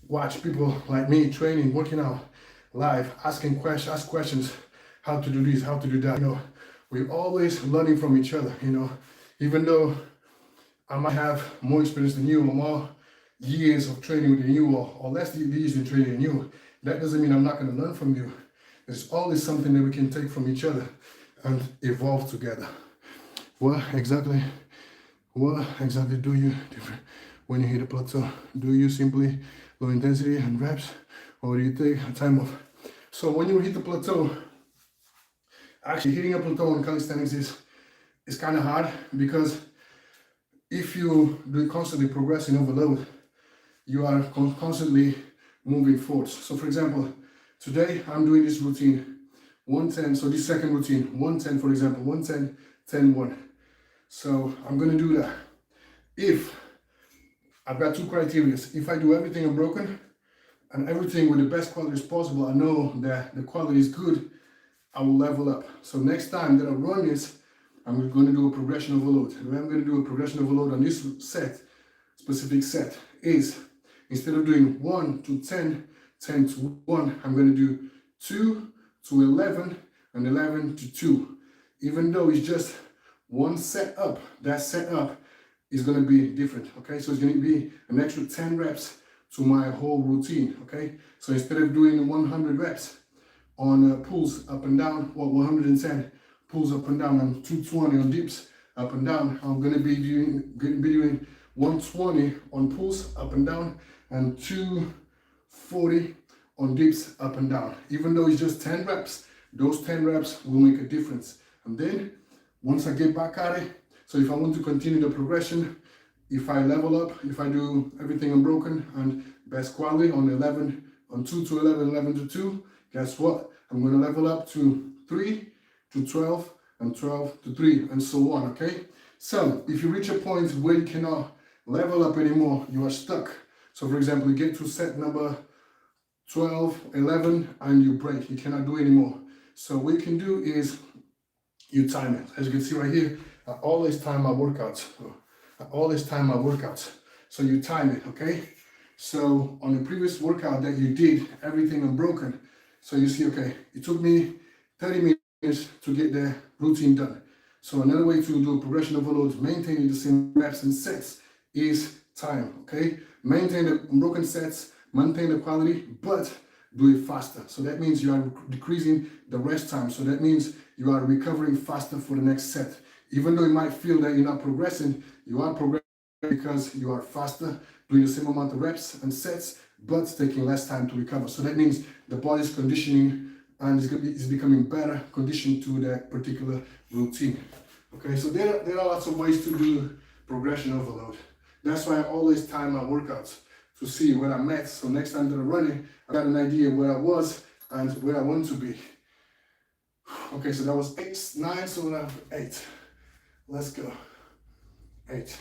watch people like me training, working out live, ask questions, how to do this, how to do that. You know, we're always learning from each other, you know, even though I might have more experience than you or more years of training than you or less years in training than you. That doesn't mean I'm not going to learn from you. There's always something that we can take from each other and evolve together. What exactly do you do when you hit a plateau? Do you simply low intensity and reps, or do you take a time off? So when you hit the plateau, actually hitting a plateau in calisthenics is kind of hard, because if you do constantly progressing overload, you are constantly moving forwards. So for example, today I'm doing this routine 110, so this second routine 110, for example, 110, 10, 1. So I'm going to do that. If I've got two criteria, if I do everything unbroken and everything with the best quality as possible, I know that the quality is good, I will level up. So next time that I run this, I'm going to do a progression overload. The way I'm going to do a progression overload on this specific set is, instead of doing 1 to 10, 10 to 1, I'm going to do 2 to 11 and 11 to 2. Even though it's just one set up, that set up is going to be different, okay? So it's going to be an extra 10 reps to my whole routine, okay? So instead of doing 100 reps on pulls up and down, or 110 pulls up and down, and 220 on dips up and down, I'm going to be doing 120 on pulls up and down and 240 on dips up and down. Even though it's just 10 reps, those 10 reps will make a difference. And then once I get back at it, so if I want to continue the progression, if I level up, if I do everything unbroken and best quality on 11, on 2 to 11, 11 to 2, guess what? I'm going to level up to 3 to 12 and 12 to 3 and so on, okay? So if you reach a point where you cannot level up anymore, you are stuck. So for example, you get to set number 12, 11 and you break, you cannot do anymore. So what you can do is you time it. As you can see right here, I always time my workouts. So you time it, okay? So on the previous workout that you did, everything unbroken. So you see, okay, it took me 30 minutes to get the routine done. So another way to do a progression overload, maintaining the same reps and sets, is time, okay? Maintain the unbroken sets, maintain the quality, but do it faster. So that means you are decreasing the rest time. So that means you are recovering faster for the next set. Even though you might feel that you're not progressing, you are progressing because you are faster, doing the same amount of reps and sets, but taking less time to recover. So that means the body's conditioning and is becoming better conditioned to that particular routine. Okay, so there are lots of ways to do progression overload. That's why I always time my workouts to see where I'm at. So next time that I'm running, I got an idea where I was and where I want to be. Okay, so that was 8, 9, so I have 8. Let's go. 8.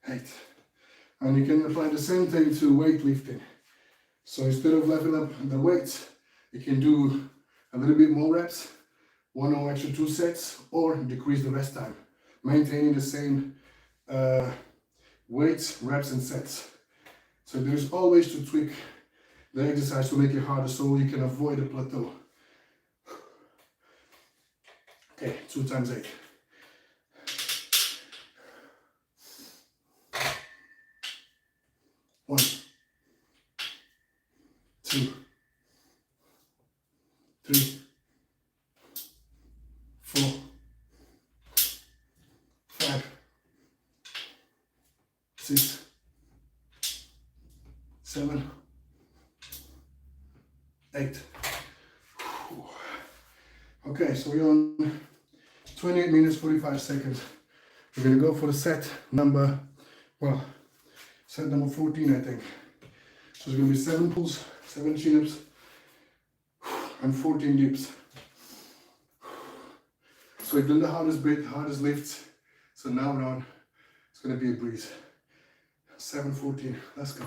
8. And you can apply the same thing to weightlifting. So instead of leveling up the weights, you can do a little bit more reps, 1 or extra 2 sets, or decrease the rest time, maintaining the same weights, reps and sets. So there's always to tweak the exercise to make it harder so you can avoid a plateau. Okay, 2 times 8. 1, 2, 3, 4, 5, 6, 7, 8. Okay, so we're on 28 minutes, 45 seconds. We're gonna go for the set number 14, I think. So it's gonna be 7 pulls, 7 chin-ups, and 14 dips. So we've done the hardest bit, hardest lifts. So now we're on, it's gonna be a breeze. 7, 14, let's go.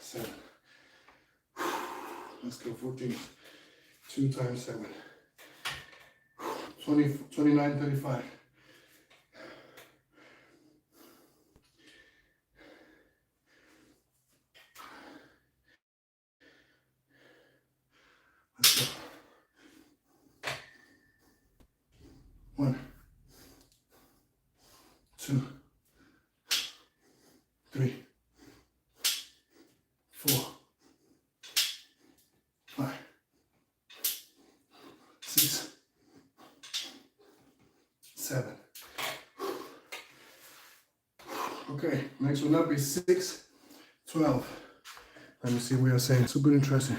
7. Let's go 14. 2 times 7. 20, 29, 35. Let's go. 1, 2, 3, 4, 5, 6, 7. Okay, next one up is 6, 12. Let me see what you're saying. Super interesting.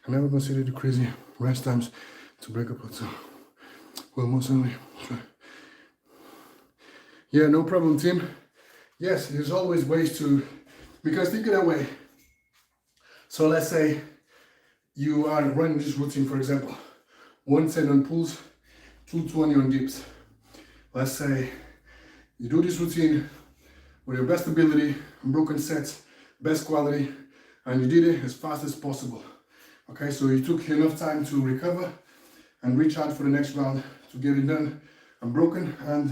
I never considered the crazy rest times to break up with. Well, most certainly try. Yeah, no problem, Tim. Yes, there's always ways to, because think of that way. So let's say you are running this routine, for example, 110 on pulls, 220 on dips. Let's say you do this routine with your best ability, unbroken sets, best quality, and you did it as fast as possible. Okay, so you took enough time to recover and reach out for the next round to get it done unbroken and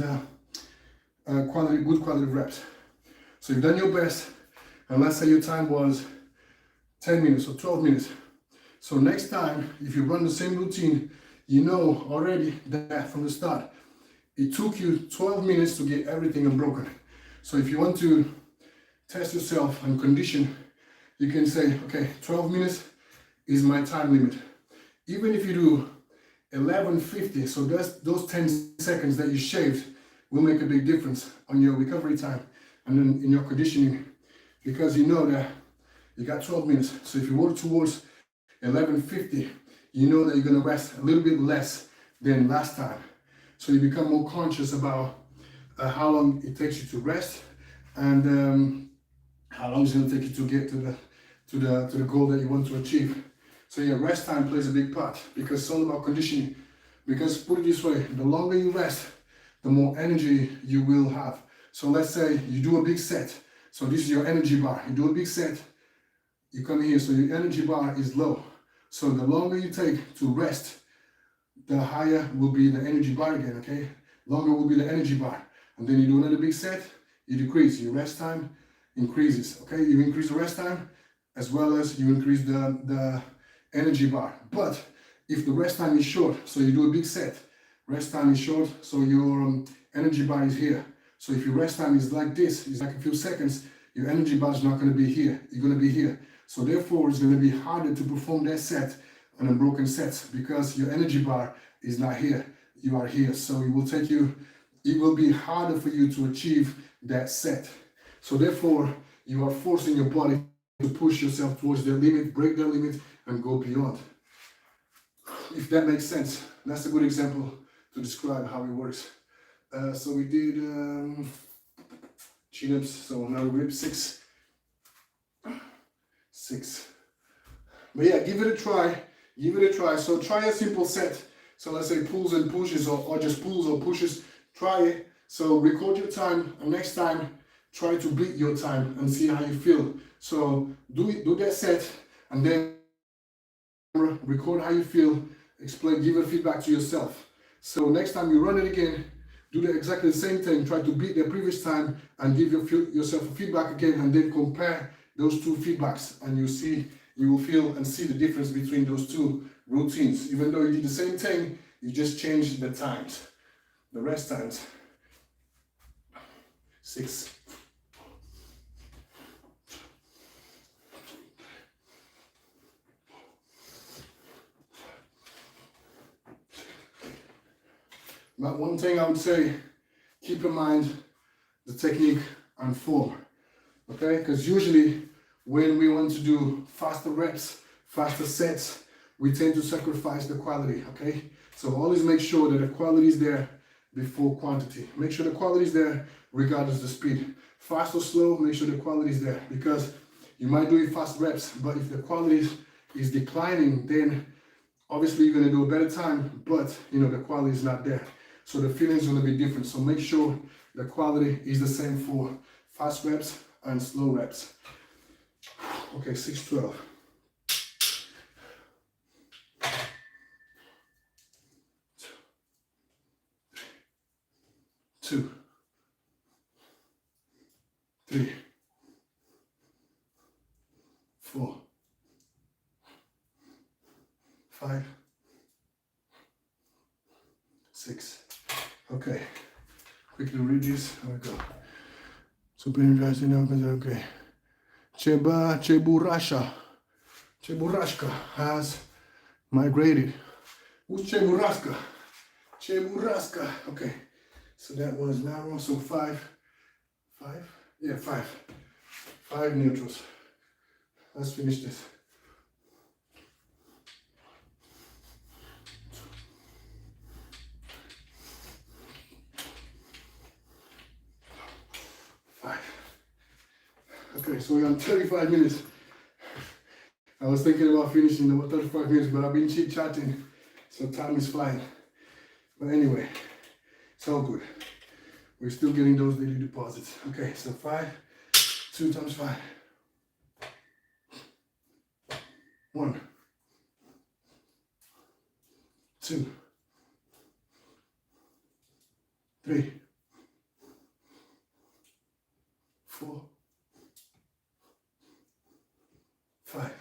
good quality reps. So you've done your best, and let's say your time was 10 minutes or 12 minutes. So next time, if you run the same routine, you know already that from the start, it took you 12 minutes to get everything unbroken. So if you want to test yourself and condition, you can say, okay, 12 minutes is my time limit. Even if you do 11:50, so those 10 seconds that you shaved will make a big difference on your recovery time and then in your conditioning, because you know that you got 12 minutes. So if you work towards 11:50, you know that you're gonna rest a little bit less than last time. So you become more conscious about how long it takes you to rest and how long it's gonna take you to get to the goal that you want to achieve. So yeah, rest time plays a big part because it's all about conditioning. Because put it this way, the longer you rest, the more energy you will have. So let's say you do a big set. So this is your energy bar. You do a big set, you come here, so your energy bar is low. So the longer you take to rest, the higher will be the energy bar again, okay? Longer will be the energy bar. And then you do another big set, you decrease. Your rest time increases, okay? You increase the rest time as well as you increase the energy bar. But if the rest time is short, so you do a big set, rest time is short, so your energy bar is here. So if your rest time is like this, it's like a few seconds, your energy bar is not going to be here, you're going to be here. So therefore, it's going to be harder to perform that set on unbroken sets because your energy bar is not here, you are here. So it will be harder for you to achieve that set. So therefore, you are forcing your body to push yourself towards the limit, break the limit, and go beyond. If that makes sense, that's a good example to describe how it works. So we did chin-ups, so now we grip 6. But yeah, give it a try, So try a simple set. So let's say pulls and pushes or just pulls or pushes. Try it. So record your time, and next time try to beat your time and see how you feel. So do that set and then record how you feel, explain, give a feedback to yourself. So next time you run it again, do exactly the same thing, try to beat the previous time and give yourself a feedback again, and then compare those two feedbacks, and you will feel and see the difference between those two routines. Even though you did the same thing, you just changed the times, the rest times. 6. But one thing I would say, keep in mind the technique and form, okay? Because usually when we want to do faster reps, faster sets, we tend to sacrifice the quality, okay? So always make sure that the quality is there before quantity. Make sure the quality is there regardless of the speed. Fast or slow, make sure the quality is there, because you might do it fast reps, but if the quality is declining, then obviously you're gonna do a better time, but the quality is not there. So the feeling is gonna be different. So make sure the quality is the same for fast reps and slow reps. Okay, 612. 2, 3, 4, 5, 6. Okay, quickly read this. There we go. Supreme Rising, okay. Cheburashka has migrated. Who's Cheburashka? Cheburashka. Okay, so that was narrow. So 5. Yeah, 5. 5 neutrals. Let's finish this. Okay, so we're on 35 minutes. I was thinking about finishing about 35 minutes, but I've been chit-chatting, so time is flying. But anyway, it's all good. We're still getting those daily deposits. Okay, so 5, 2 times 5. 1, 2, 3, 4, 5.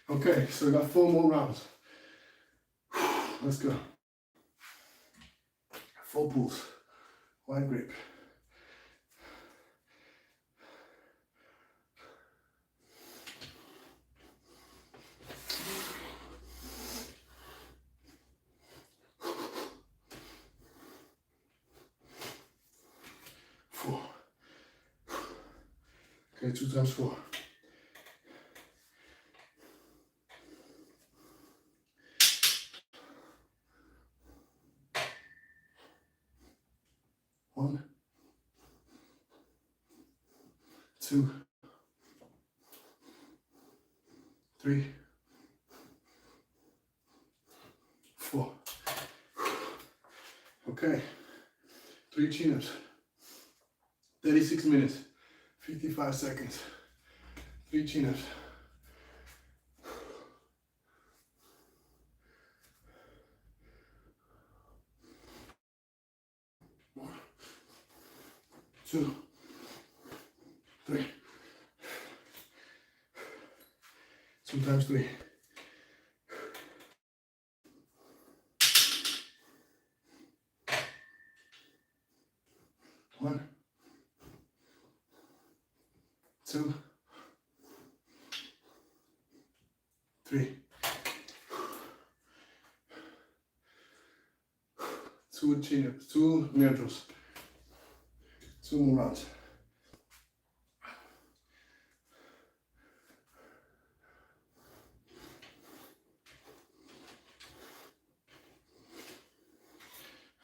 Okay, so we got 4 more rounds. Let's go. 4 pulls. Wide grip. Okay, 2 times 4. 1, 2, 3, 4. Okay, 3 chin-ups. 36 minutes, 55 seconds. 3 chin-ups. 1, 2, 3. 2 times 3. 1, 2, 3. 2 chin-ups, 2 neutrals. 2 more rounds.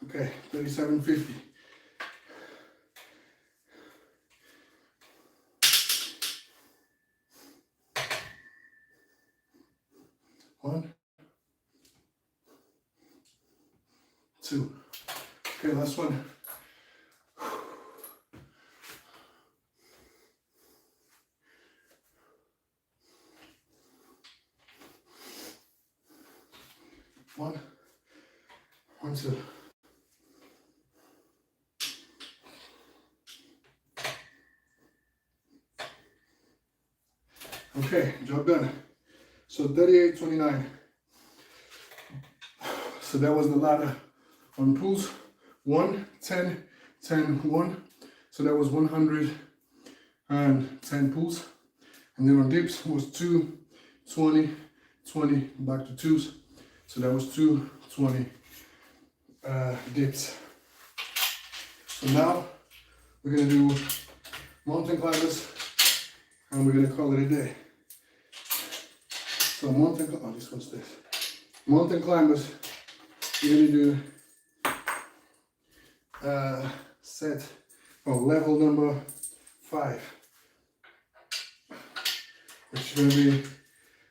Okay, 37.50. 1, 2. Okay, last one. One, 2. Okay, job done. So 38.29. So that was the ladder on pulls. 1, 10, 10, 1. So that was 110 pulls. And then on dips was 2, 20, 20, back to 2s. So that was 2, 20 dips. So now we're gonna do mountain climbers and we're gonna call it a day. So this one's this. Mountain climbers, we're gonna do level number 5, which is gonna be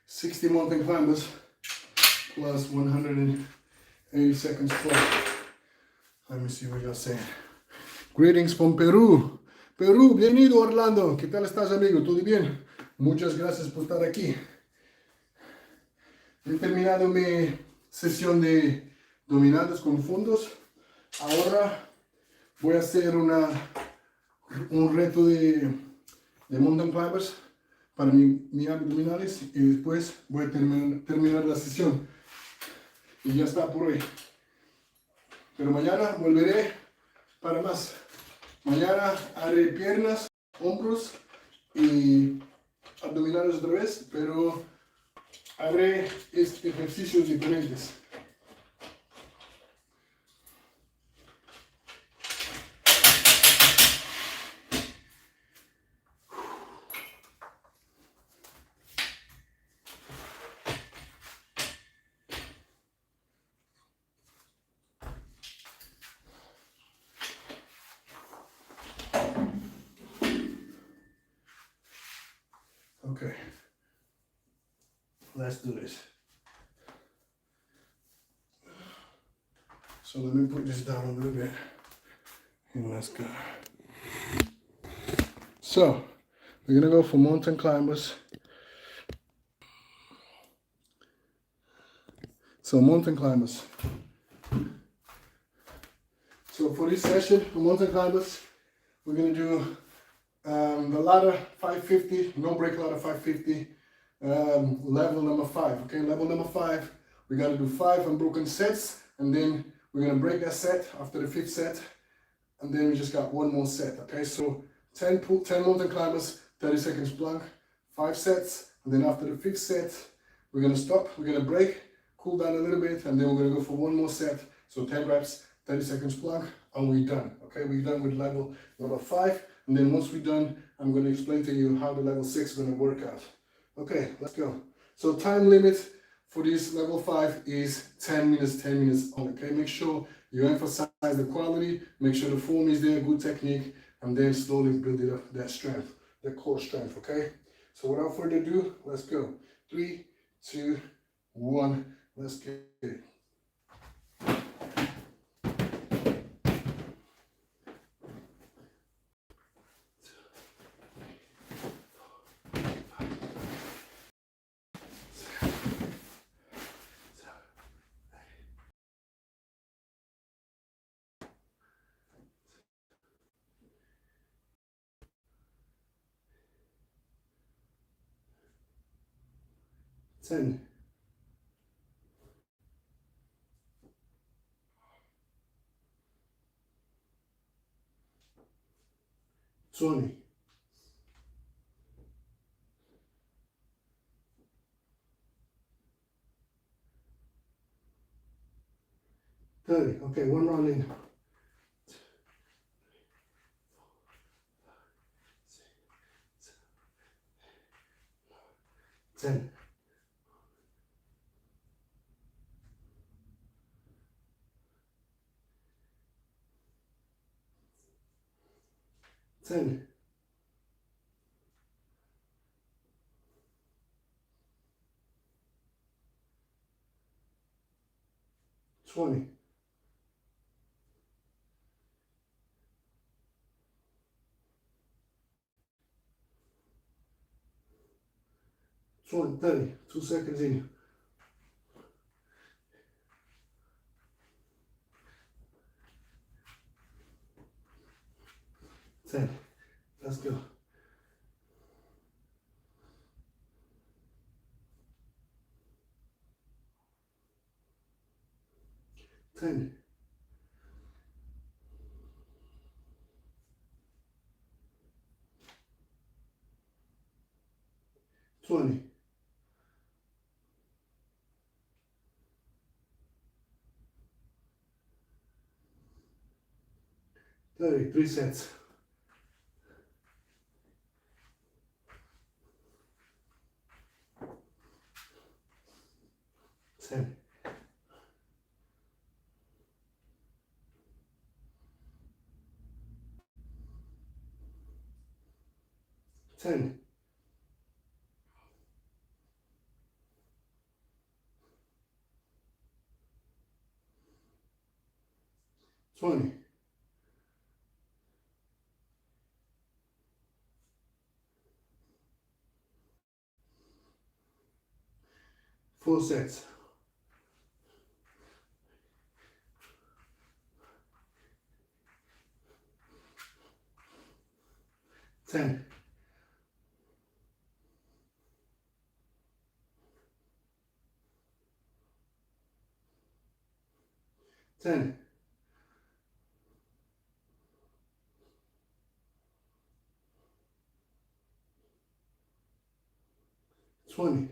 60 mountain climbers plus 180 seconds flow. Let me see what you're saying. Greetings from Peru. Perú, bienvenido Orlando. ¿Qué tal estás, amigo? ¿Todo bien? Muchas gracias por estar aquí. He terminado mi sesión de dominadas con fondos. Ahora voy a hacer un reto de mountain climbers para mis abdominales y después voy a terminar la sesión. Y ya está por hoy. Pero mañana volveré para más. Mañana haré piernas, hombros y abdominales otra vez, pero haré ejercicios diferentes. Okay, let's do this. So let me put this down a little bit and let's go. So we're gonna go for mountain climbers. So mountain climbers. So for this session, for mountain climbers, we're gonna do the ladder 550, no break ladder 550, level number 5. Okay, level number 5. We gotta do 5 unbroken sets, and then we're gonna break that set after the 5th set, and then we just got one more set. Okay, so 10 mountain climbers, 30 seconds plank, 5 sets, and then after the 5th set, we're gonna stop, we're gonna break, cool down a little bit, and then we're gonna go for one more set. So 10 reps, 30 seconds plank, and we're done. Okay, we're done with level number 5, and then once we're done, I'm gonna explain to you how the level 6 is gonna work out. Okay, let's go. So time limit for this level 5 is 10 minutes only. Okay, make sure you emphasize the quality, make sure the form is there, good technique, and then slowly build it up, that strength, that core strength. Okay, so without further ado, let's go. 3, 2, 1, let's get it. Ten, 20, 30. Okay, one round in. 10, 10, 20, 20, 30. 2 seconds in. 10. Let's go. 10, 20, 30. 3 sets. 10, 10, 20, 4 sets. 10. 10. 20.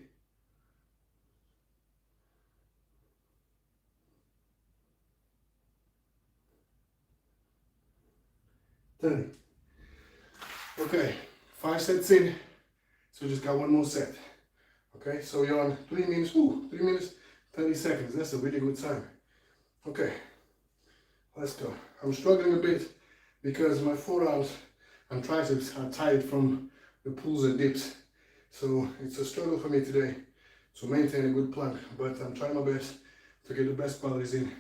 30. Okay, 5 sets in, so just got one more set. Okay, so you're on 3 minutes, 3 minutes, 30 seconds. That's a really good time. Okay, let's go. I'm struggling a bit because my forearms and triceps are tired from the pulls and dips. So it's a struggle for me today to maintain a good plank, but I'm trying my best to get the best qualities in.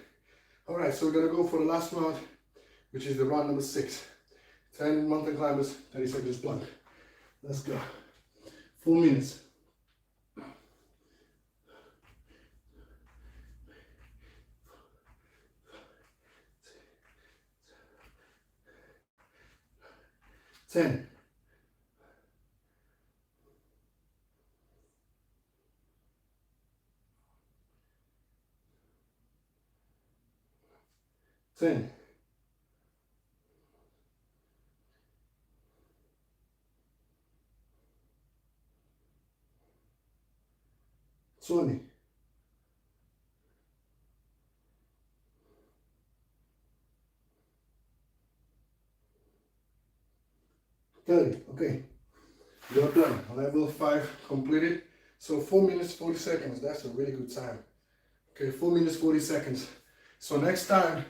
All right, so we're gonna go for the last round, which is the round number 6. 10 mountain climbers, 30 seconds plank. Let's go. 4 minutes. 10. 10. 20. 30. Okay. You're done. Level 5 completed. So 4 minutes 40 seconds. That's a really good time. Okay, 4 minutes 40 seconds. So next time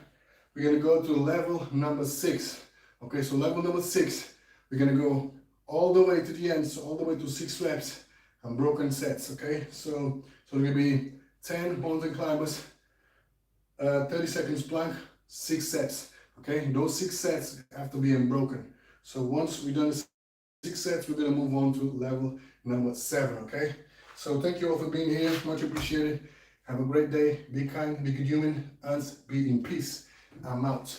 we're gonna go to level number 6. Okay, so level number 6, we're gonna go all the way to the end, so all the way to 6 reps and broken sets. Okay, so it's gonna be 10 mountain climbers, 30 seconds plank, 6 sets. Okay, those 6 sets have to be unbroken. So once we're done the 6 sets, we're gonna move on to level number 7. Okay, so thank you all for being here, much appreciated. Have a great day, be kind, be good human, and be in peace. I'm out.